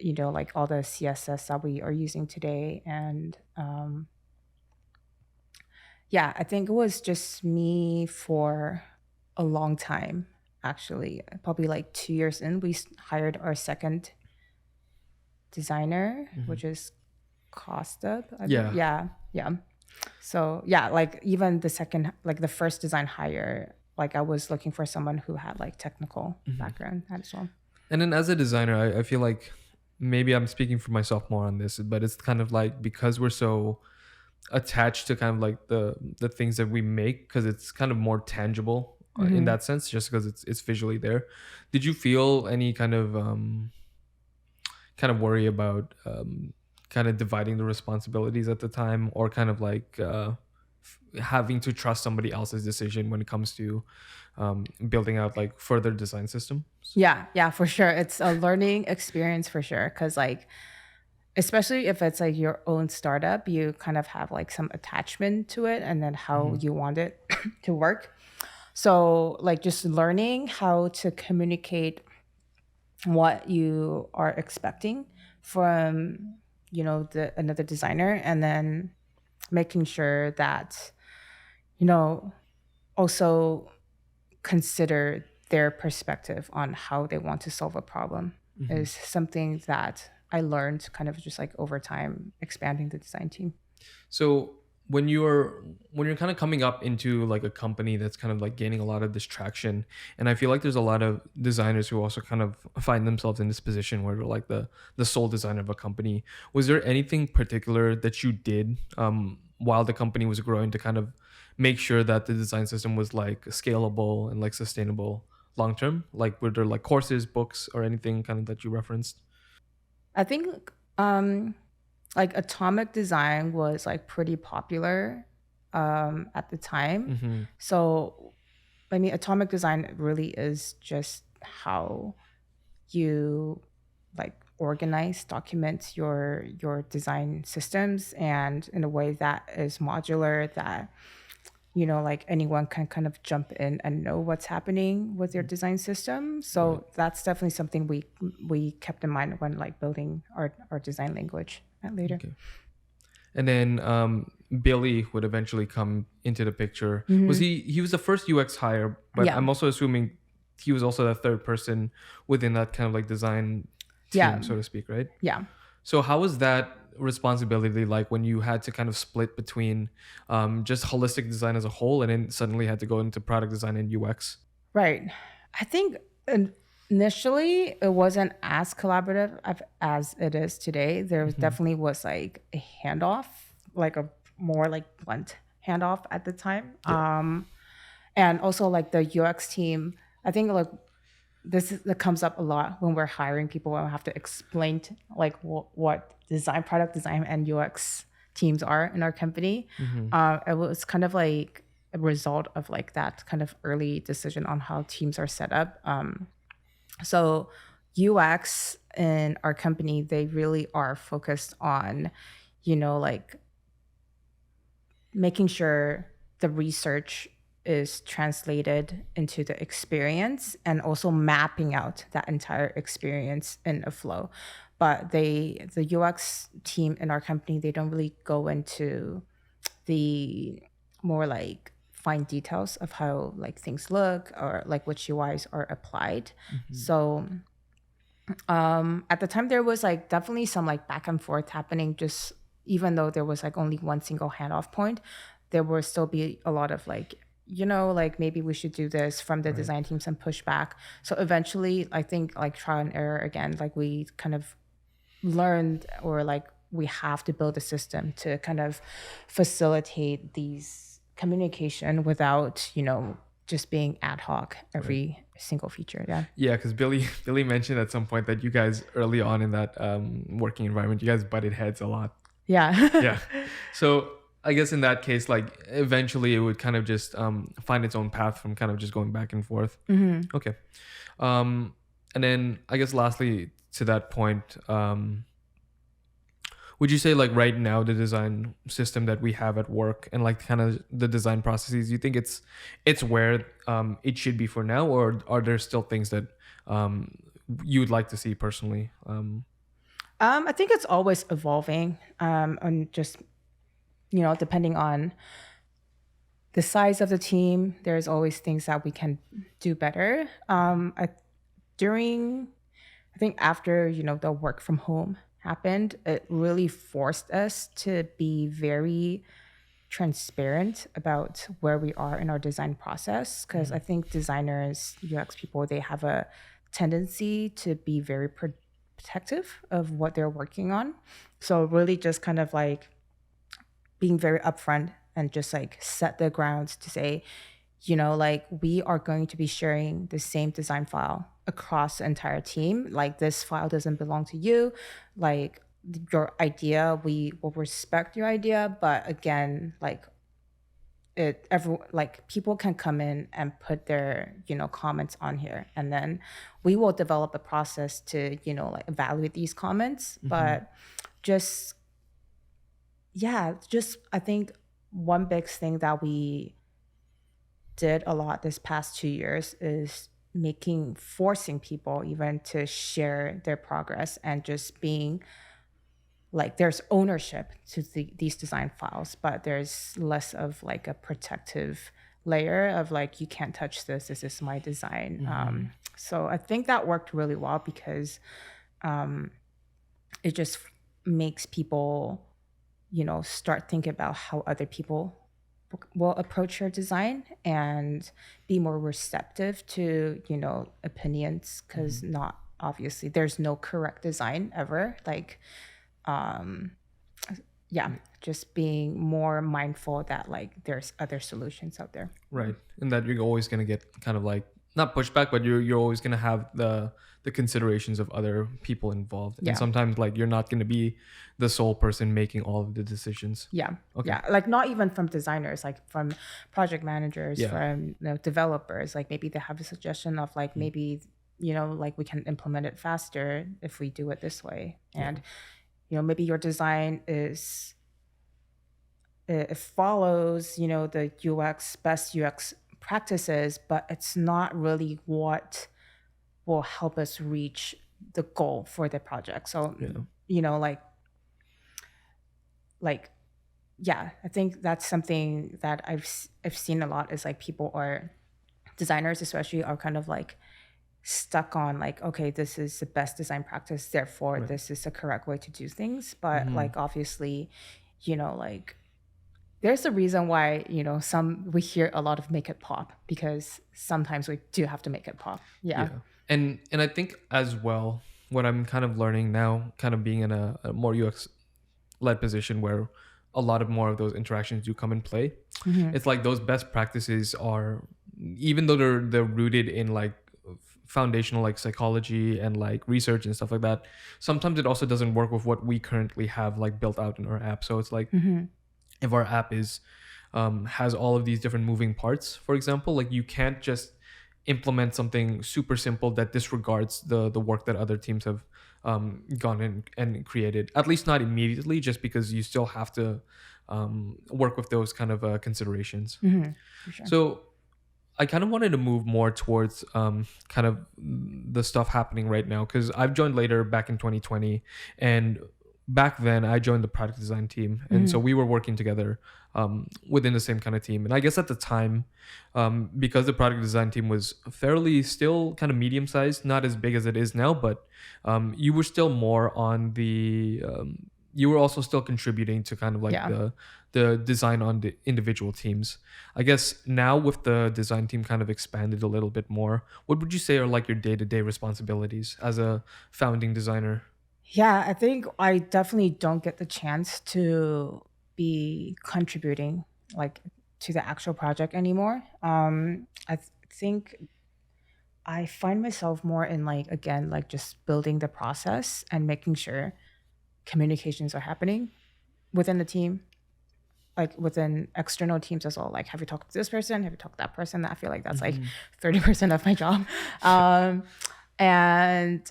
like all the CSS that we are using today. And I think it was just me for a long time, actually. Probably like 2 years in, we hired our second designer, which is Costa. Yeah. So like even the first design hire, like I was looking for someone who had like technical background as well. And then as a designer, I feel like maybe I'm speaking for myself more on this, but it's kind of like because we're so attached to kind of like the things that we make, because it's kind of more tangible in that sense, just because it's visually there. Did you feel any kind of worry about kind of dividing the responsibilities at the time, or kind of like having to trust somebody else's decision when it comes to building out like further design systems? Yeah, for sure. It's a learning experience for sure. Cause like, especially if it's like your own startup, you kind of have like some attachment to it and then how you want it to work. So like just learning how to communicate what you are expecting from, another designer, and then making sure that, also consider their perspective on how they want to solve a problem is something that I learned kind of just like over time expanding the design team. So when you're kind of coming up into like a company that's kind of like gaining a lot of this traction, and I feel like there's a lot of designers who also kind of find themselves in this position where they're like the sole designer of a company. Was there anything particular that you did while the company was growing to kind of make sure that the design system was like scalable and like sustainable long term? Like were there like courses, books, or anything kind of that you referenced? I think like atomic design was like pretty popular at the time. So I mean, atomic design really is just how you like organize, document your design systems, and in a way that is modular, that like anyone can kind of jump in and know what's happening with your design system. So that's definitely something we kept in mind when like building our design language later. Okay. And then Billy would eventually come into the picture. Was he was the first UX hire, but Yeah. I'm also assuming he was also the third person within that kind of like design team, Yeah. so to speak, right? Yeah. So how was that responsibility like when you had to kind of split between just holistic design as a whole, and then suddenly had to go into product design and UX? Right. I think initially it wasn't as collaborative as it is today. There definitely was like a handoff, like a more like blunt handoff at the time. And also like the UX team, I think like that comes up a lot when we're hiring people and we have to explain like what design, product design, and UX teams are in our company. It was kind of like a result of like that kind of early decision on how teams are set up. So UX in our company, they really are focused on, like making sure the research is translated into the experience, and also mapping out that entire experience in a flow. But the UX team in our company, they don't really go into the more like fine details of how like things look or like which UIs are applied. So at the time there was like definitely some like back and forth happening, just even though there was like only one single handoff point, there will still be a lot of like, like maybe we should do this from the design teams and push back. So eventually I think like trial and error again, like we kind of learned, or like we have to build a system to kind of facilitate these communication without, just being ad hoc every single feature. Yeah, because Billy mentioned at some point that you guys early on in that working environment, you guys butted heads a lot. Yeah. So I guess in that case, like eventually it would kind of just find its own path from kind of just going back and forth. Okay. And then I guess lastly to that point, would you say like right now the design system that we have at work and like kind of the design processes, you think it's where it should be for now, or are there still things that you would like to see personally? I think it's always evolving, and just, depending on the size of the team, there's always things that we can do better. I think after, the work from home happened, it really forced us to be very transparent about where we are in our design process. Because I think designers, UX people, they have a tendency to be very protective of what they're working on. So really just kind of like being very upfront and just like set the grounds to say, you know, like we are going to be sharing the same design file across the entire team. Like this file doesn't belong to you. Like your idea, we will respect your idea, but again, like like people can come in and put their, you know, comments on here, and then we will develop a process to, you know, like evaluate these comments. But just I think one big thing that we did a lot this past 2 years is forcing people even to share their progress, and just being like there's ownership to these design files, but there's less of like a protective layer of like, you can't touch this is my design. So I think that worked really well, because it just makes people, you know, start thinking about how other people will approach your design and be more receptive to, you know, opinions, because not obviously there's no correct design ever. Like just being more mindful that like there's other solutions out there. Right. And that you're always going to get kind of like, not pushback, but you're always going to have the considerations of other people involved. And sometimes like you're not going to be the sole person making all of the decisions. Yeah. Okay. Yeah. Like not even from designers, like from project managers, from, you know, developers, like maybe they have a suggestion of like, maybe, you know, like we can implement it faster if we do it this way. And, you know, maybe your design it follows, you know, the best UX practices, but it's not really what will help us reach the goal for the project. So, you know, I think that's something that I've seen a lot, is like designers especially are kind of like stuck on like, okay, this is the best design practice, therefore this is the correct way to do things. But like obviously, you know, like there's a reason why, you know, we hear a lot of make it pop, because sometimes we do have to make it pop. Yeah. And I think as well, what I'm kind of learning now, kind of being in a more UX led position where a lot of more of those interactions do come in play. It's like those best practices are, even though they're rooted in like foundational like psychology and like research and stuff like that, sometimes it also doesn't work with what we currently have like built out in our app. So it's like if our app is has all of these different moving parts, for example, like you can't just implement something super simple that disregards the work that other teams have gone in and created, at least not immediately, just because you still have to work with those kind of considerations. For sure. So I kind of wanted to move more towards kind of the stuff happening right now, because I've joined later back in 2020, and back then I joined the product design team, and so we were working together within the same kind of team. And I guess at the time, because the product design team was fairly still kind of medium sized, not as big as it is now, but you were still more on the you were also still contributing to kind of like the design on the individual teams. I guess now with the design team kind of expanded a little bit more, what would you say are like your day-to-day responsibilities as a founding designer? Yeah, I think I definitely don't get the chance to be contributing like to the actual project anymore. Think I find myself more in like, again, like just building the process and making sure communications are happening within the team, like within external teams as well. Like, have you talked to this person? Have you talked to that person? I feel like that's like 30% of my job. And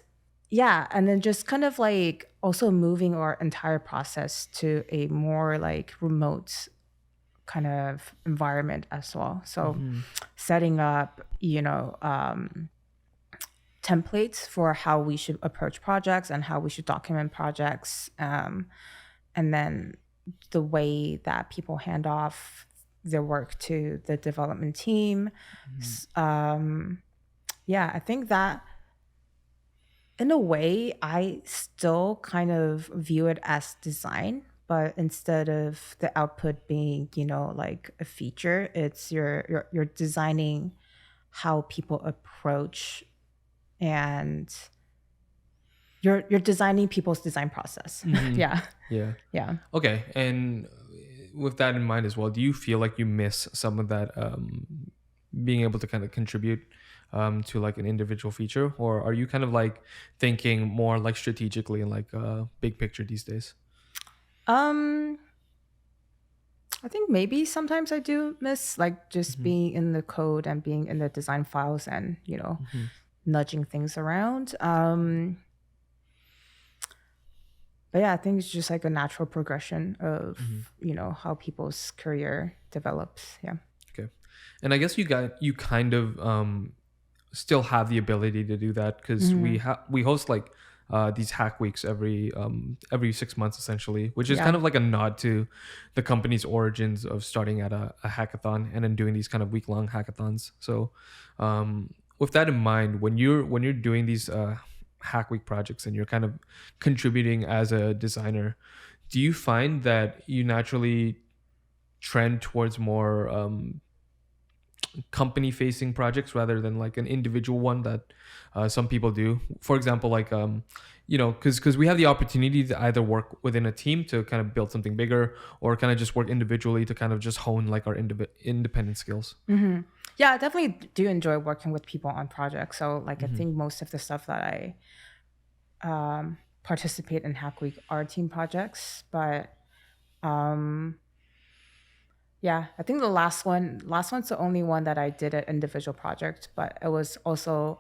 then just kind of like also moving our entire process to a more like remote kind of environment as well. So setting up, templates for how we should approach projects and how we should document projects. And then the way that people hand off their work to the development team. I think that in a way, I still kind of view it as design, but instead of the output being, like a feature, it's you're designing how people approach, and you're designing people's design process. Yeah. Okay. And with that in mind as well, do you feel like you miss some of that being able to kind of contribute to like an individual feature, or are you kind of like thinking more like strategically and like big picture these days? Um, I think maybe sometimes I do miss like just being in the code and being in the design files and, nudging things around. But yeah, I think it's just like a natural progression of, how people's career develops. Yeah. Okay. And I guess you kind of still have the ability to do that because we host like these hack weeks every 6 months essentially, which is kind of like a nod to the company's origins of starting at a hackathon and then doing these kind of week-long hackathons. So with that in mind, when you're doing these hack week projects and you're kind of contributing as a designer, do you find that you naturally trend towards more company facing projects rather than like an individual one that some people do? For example, like because we have the opportunity to either work within a team to kind of build something bigger, or kind of just work individually to kind of just hone like our independent skills. Yeah, I definitely do enjoy working with people on projects. So like I think most of the stuff that I participate in Hack Week are team projects, but yeah, I think the last one's the only one that I did an individual project, but it was also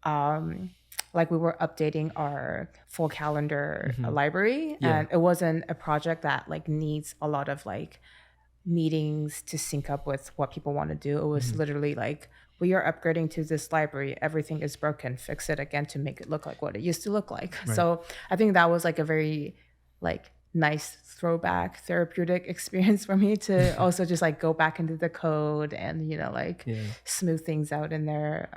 like we were updating our full calendar library, and it wasn't a project that like needs a lot of like meetings to sync up with what people want to do. It was literally like, we are upgrading to this library, everything is broken, fix it again to make it look like what it used to look like. Right. So I think that was like a very like nice throwback therapeutic experience for me to also just like go back into the code and smooth things out in there.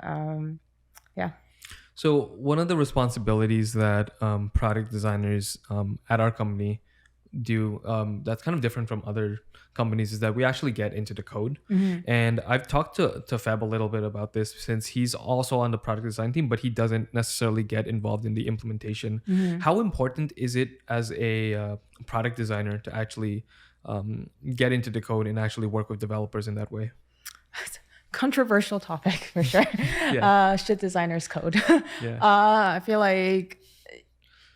So one of the responsibilities that product designers at our company do that's kind of different from other companies is that we actually get into the code. And I've talked to Feb a little bit about this, since he's also on the product design team, but he doesn't necessarily get involved in the implementation. How important is it as a product designer to actually get into the code and actually work with developers in that way? Controversial topic for sure. Should designers code? I feel like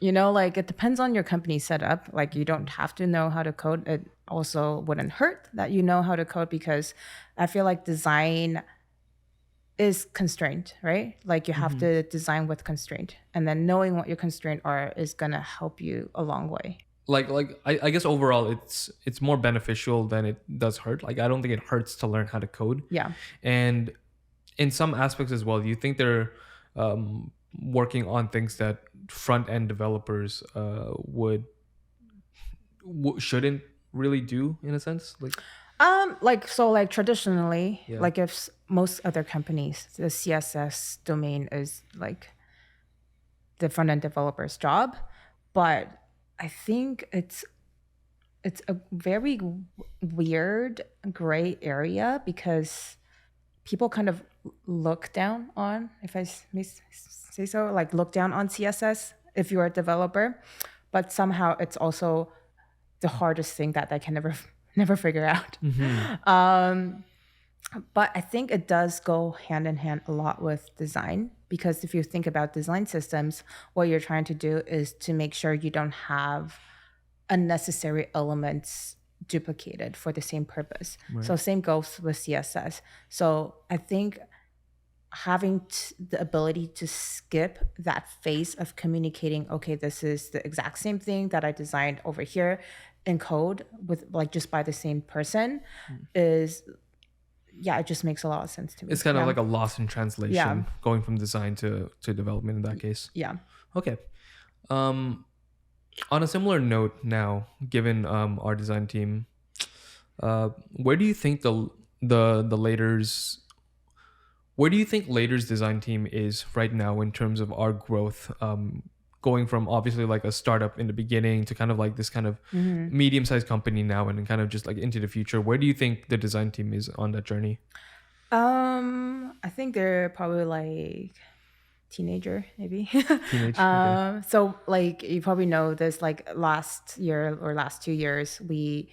like it depends on your company setup. Like you don't have to know how to code. It also wouldn't hurt that you know how to code, because I feel like design is constraint, right? Like you have to design with constraint, and then knowing what your constraint are is gonna help you a long way. I guess overall it's more beneficial than it does hurt. Like I don't think it hurts to learn how to code. Yeah. And in some aspects as well, do you think they're working on things that front end developers shouldn't really do, in a sense? Like traditionally, like if most other companies, the CSS domain is like the front end developer's job, but I think it's a very weird gray area, because people kind of look down on, if I may say so, like look down on CSS if you're a developer, but somehow it's also the hardest thing that they can never figure out. But I think it does go hand in hand a lot with design, because if you think about design systems, what you're trying to do is to make sure you don't have unnecessary elements duplicated for the same purpose. Right. So same goes with CSS. So I think having the ability to skip that phase of communicating, okay, this is the exact same thing that I designed over here in code with like just by the same person is, it just makes a lot of sense to me. It's kind of like a loss in translation, going from design to development in that case. Yeah. Okay. On a similar note now, given our design team, where do you think the Later's design team is right now in terms of our growth? Going from obviously like a startup in the beginning to kind of like this kind of medium-sized company now, and kind of just like into the future. Where do you think the design team is on that journey? I think they're probably like teenager, maybe. Okay. So like you probably know this, like last year or last 2 years, we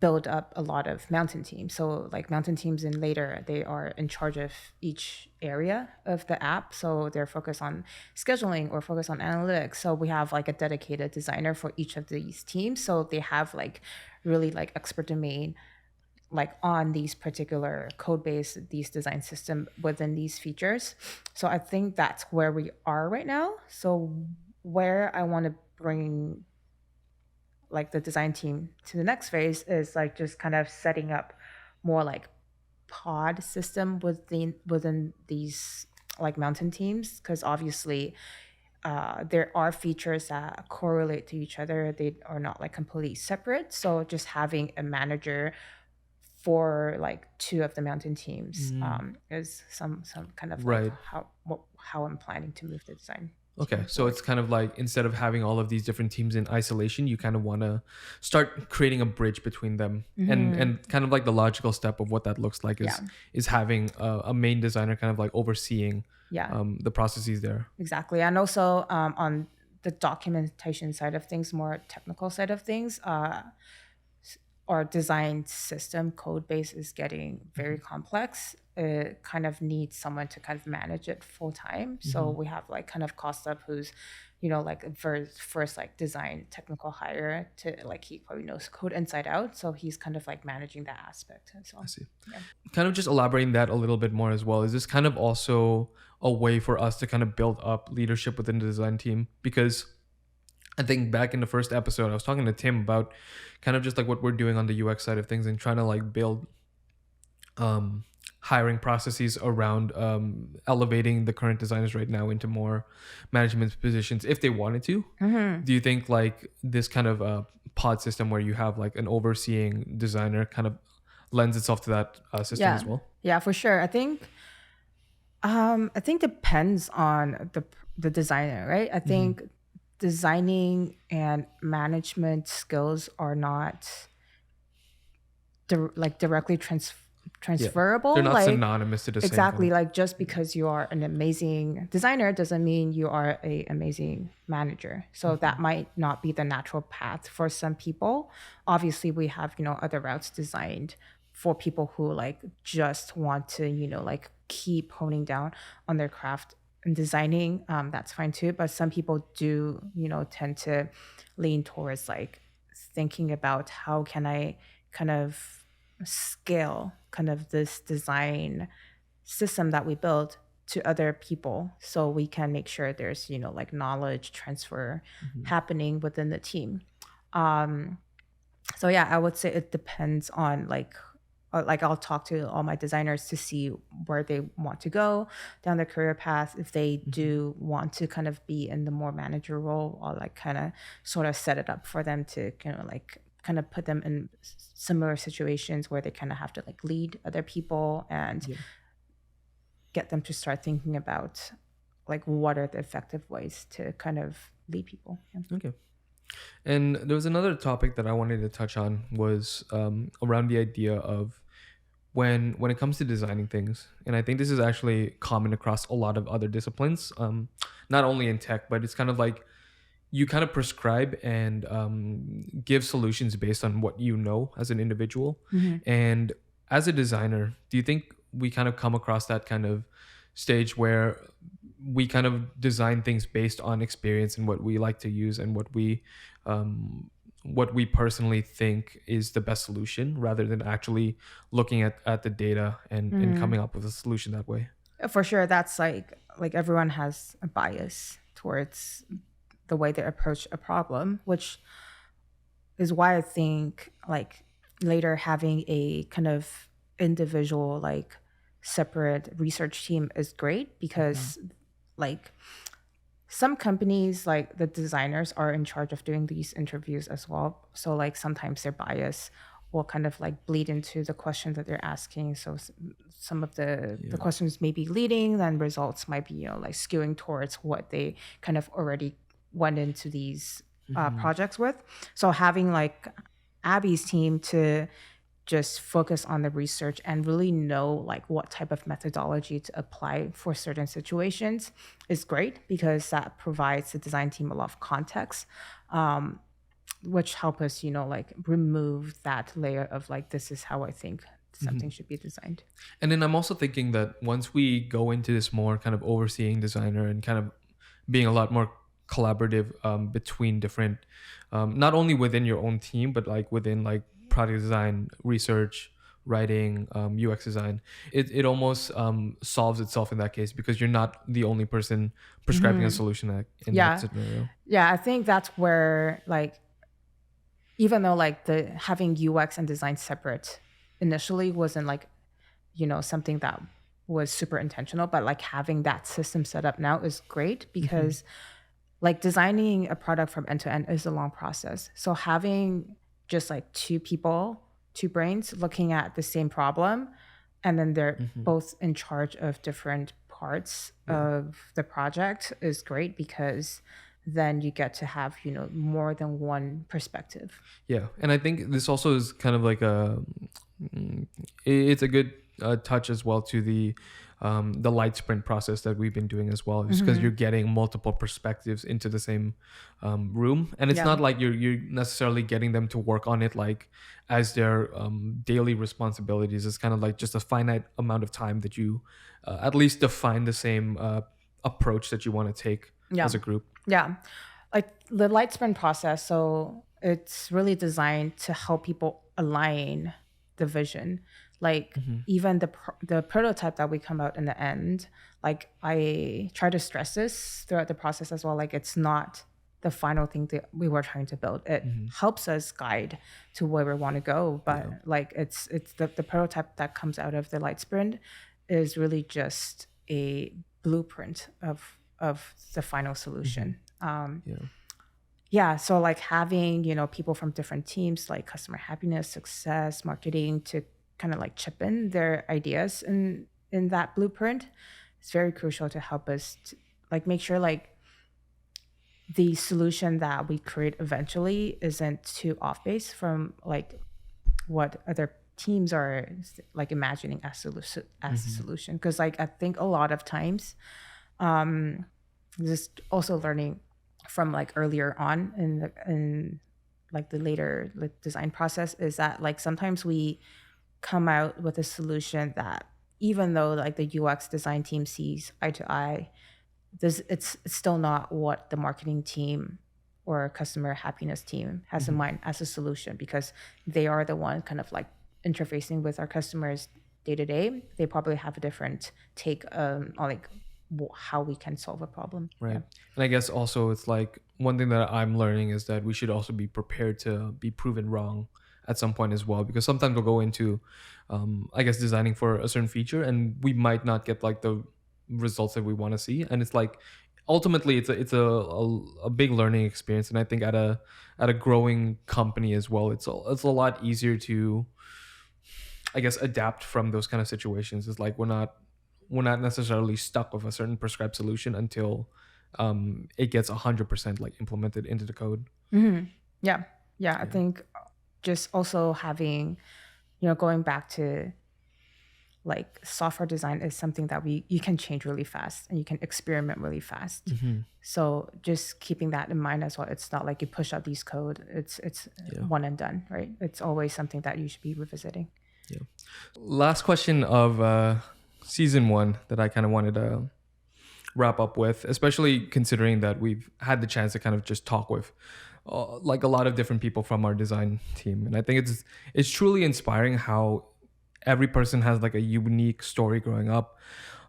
build up a lot of mountain teams. So like mountain teams in later, they are in charge of each area of the app. So they're focused on scheduling or focused on analytics. So we have like a dedicated designer for each of these teams. So they have like really like expert domain like on these particular code base, these design system within these features. So I think that's where we are right now. So where I want to bring like the design team to the next phase is like just kind of setting up more like pod system within these like mountain teams, because obviously there are features that correlate to each other. They are not like completely separate. So just having a manager for like two of the mountain teams is some kind of like Right. how I'm planning to move the design. Okay, so it's kind of like instead of having all of these different teams in isolation, you kind of want to start creating a bridge between them, and kind of like the logical step of what that looks like is having a main designer kind of like overseeing the processes there. Exactly, and also on the documentation side of things, more technical side of things, our design system code base is getting very complex. It kind of needs someone to kind of manage it full time. So we have like kind of Kostub, who's, you know, like first like design technical hire to like, he probably knows code inside out. So he's kind of like managing that aspect as well. I see. Kind of just elaborating that a little bit more as well. Is this kind of also a way for us to kind of build up leadership within the design team? Because I think back in the first episode, I was talking to Tim about kind of just like what we're doing on the UX side of things and trying to like build hiring processes around elevating the current designers right now into more management positions if they wanted to. Do you think like this kind of pod system where you have like an overseeing designer kind of lends itself to that system as well? Yeah, for sure. I think depends on the designer, right? I think designing and management skills are not directly transferable. They're not like, synonymous to the same exactly thing. like just because you are an amazing designer doesn't mean you are a amazing manager. So that might not be the natural path for some people. Obviously we have, you know, other routes designed for people who like just want to, you know, like keep honing down on their craft and designing. That's fine too, but some people do, you know, tend to lean towards like thinking about how can I kind of scale kind of this design system that we build to other people, so we can make sure there's, you know, like knowledge transfer happening within the team. So yeah, I would say it depends on like I'll talk to all my designers to see where they want to go down their career path. If they do want to kind of be in the more manager role, I'll like kind of sort of set it up for them to kind of put them in similar situations where they kind of have to like lead other people and get them to start thinking about like what are the effective ways to kind of lead people. Okay. And there was another topic that I wanted to touch on was around the idea of when it comes to designing things. And I think this is actually common across a lot of other disciplines, not only in tech, but it's kind of like you kind of prescribe and give solutions based on what you know as an individual. And as a designer, do you think we kind of come across that kind of stage where we kind of design things based on experience and what we like to use and what we personally think is the best solution, rather than actually looking at the data and coming up with a solution that way? For sure, that's like everyone has a bias towards the way they approach a problem, which is why I think like later having a kind of individual like separate research team is great, because like some companies, like the designers are in charge of doing these interviews as well. So like sometimes their bias will kind of like bleed into the questions that they're asking. So some of the questions may be leading, then results might be, you know, like skewing towards what they kind of already went into these projects with. So having like Abby's team to just focus on the research and really know like what type of methodology to apply for certain situations is great, because that provides the design team a lot of context. which help us, like remove that layer of like, this is how I think something should be designed. And then I'm also thinking that once we go into this more kind of overseeing designer and kind of being a lot more collaborative between different, not only within your own team, but like within like product design, research, writing, UX design, it almost solves itself in that case, because you're not the only person prescribing a solution in that scenario. Yeah, I think that's where like, even though like the having UX and design separate initially wasn't like, something that was super intentional, but like having that system set up now is great, because like designing a product from end to end is a long process. So having just like two people, two brains looking at the same problem, and then they're both in charge of different parts of the project is great, because then you get to have, more than one perspective. Yeah. And I think this also is kind of like it's a good touch as well to the light sprint process that we've been doing as well, just because you're getting multiple perspectives into the same room, and it's not like you're necessarily getting them to work on it like as their daily responsibilities. It's kind of like just a finite amount of time that you at least define the same approach that you want to take as a group. Yeah, like the light sprint process, so it's really designed to help people align the vision. Like even the prototype that we come out in the end, like I try to stress this throughout the process as well. Like it's not the final thing that we were trying to build. It helps us guide to where we want to go, but like it's the prototype that comes out of the light sprint is really just a blueprint of the final solution. So like having, people from different teams like customer happiness, success, marketing to kind of like chip in their ideas in that blueprint, it's very crucial to help us like make sure like the solution that we create eventually isn't too off base from like what other teams are like imagining as a solution. Because like I think a lot of times, just also learning from like earlier on in like the later design process, is that like sometimes we come out with a solution that even though like the UX design team sees eye to eye, it's still not what the marketing team or customer happiness team has in mind as a solution, because they are the one kind of like interfacing with our customers day to day. They probably have a different take on like how we can solve a problem. Right. And I guess also it's like one thing that I'm learning is that we should also be prepared to be proven wrong at some point as well, because sometimes we'll go into I guess designing for a certain feature and we might not get like the results that we want to see, and it's like ultimately it's a big learning experience. And I think at a growing company as well, it's a lot easier to, I guess, adapt from those kind of situations. It's like we're not necessarily stuck with a certain prescribed solution until it gets 100% like implemented into the code. Yeah. I think just also having, going back to like software design is something that you can change really fast and you can experiment really fast. So just keeping that in mind as well. It's not like you push out these code, it's one and done, right? It's always something that you should be revisiting. Yeah. Last question of season 1 that I kind of wanted to wrap up with, especially considering that we've had the chance to kind of just talk with like a lot of different people from our design team. And I think it's truly inspiring how every person has like a unique story growing up,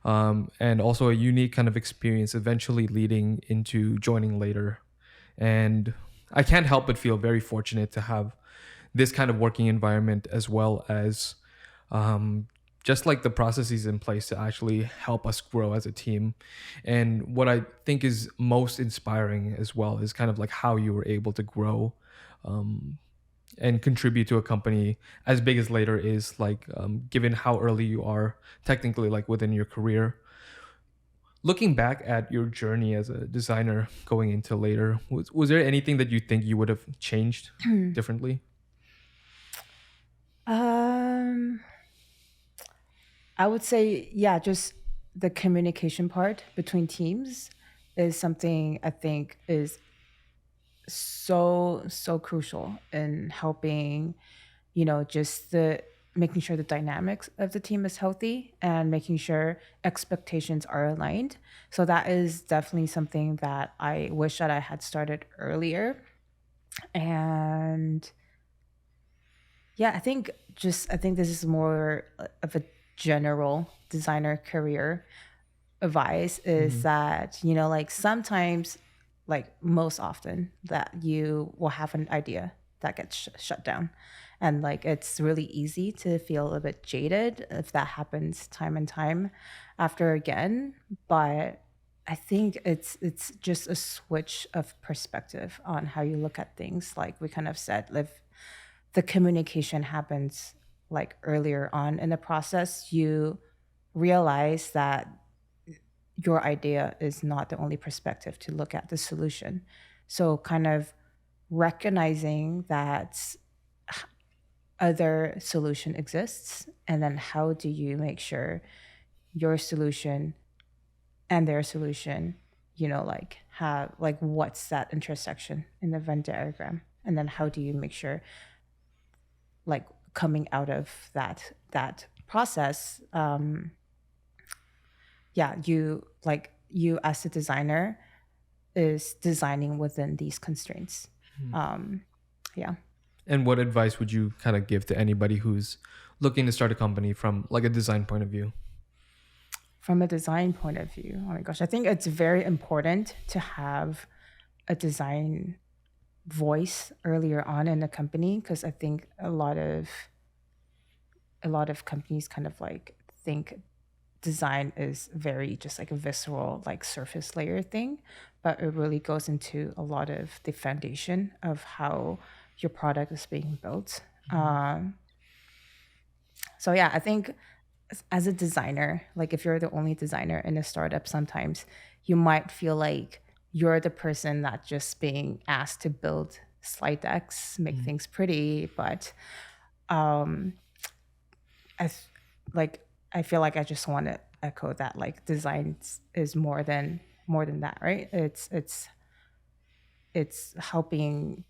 and also a unique kind of experience eventually leading into joining later. And I can't help but feel very fortunate to have this kind of working environment, as well as just like the processes in place to actually help us grow as a team. And what I think is most inspiring as well is kind of like how you were able to grow and contribute to a company as big as Later is, like given how early you are technically like within your career. Looking back at your journey as a designer going into Later, was there anything that you think you would have changed differently? I would say, just the communication part between teams is something I think is so crucial in helping, just the making sure the dynamics of the team is healthy and making sure expectations are aligned. So that is definitely something that I wish that I had started earlier. And yeah, I think this is more of a general designer career advice, is that, like sometimes, like most often, that you will have an idea that gets shut down. And like it's really easy to feel a bit jaded if that happens time and time after again. But I think it's just a switch of perspective on how you look at things. Like we kind of said, if the communication happens like earlier on in the process, you realize that your idea is not the only perspective to look at the solution. So kind of recognizing that other solution exists, and then how do you make sure your solution and their solution, like have like what's that intersection in the Venn diagram, and then how do you make sure, like coming out of that process, you as a designer is designing within these constraints. Yeah. And what advice would you kind of give to anybody who's looking to start a company from like a design point of view? From a design point of view, oh my gosh, I think it's very important to have a design voice earlier on in the company, because I think a lot of companies kind of like think design is very just like a visceral, like surface layer thing, but it really goes into a lot of the foundation of how your product is being built. So yeah, I think as a designer, like if you're the only designer in a startup, sometimes you might feel like you're the person that's just being asked to build slide decks, make things pretty, but I feel like I just want to echo that like design is more than that, right? It's helping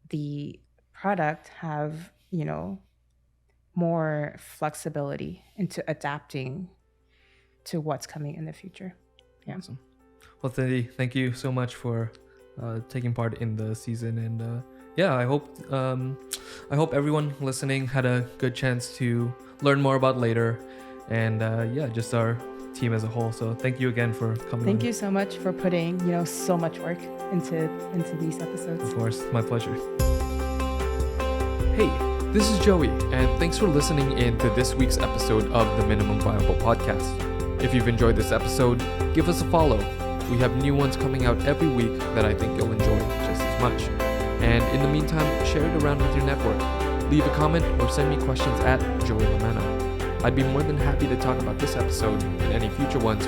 the product have, more flexibility into adapting to what's coming in the future. Yeah. Awesome. Well, thank you so much for taking part in the season, and I hope everyone listening had a good chance to learn more about Later, and just our team as a whole. So thank you again for coming. Thank you so much for putting so much work into these episodes. Of course, my pleasure. Hey, this is Joey, and thanks for listening in to this week's episode of the Minimum Viable Podcast. If you've enjoyed this episode, give us a follow. We have new ones coming out every week that I think you'll enjoy just as much. And in the meantime, share it around with your network. Leave a comment or send me questions at Joey Limmena. I'd be more than happy to talk about this episode and any future ones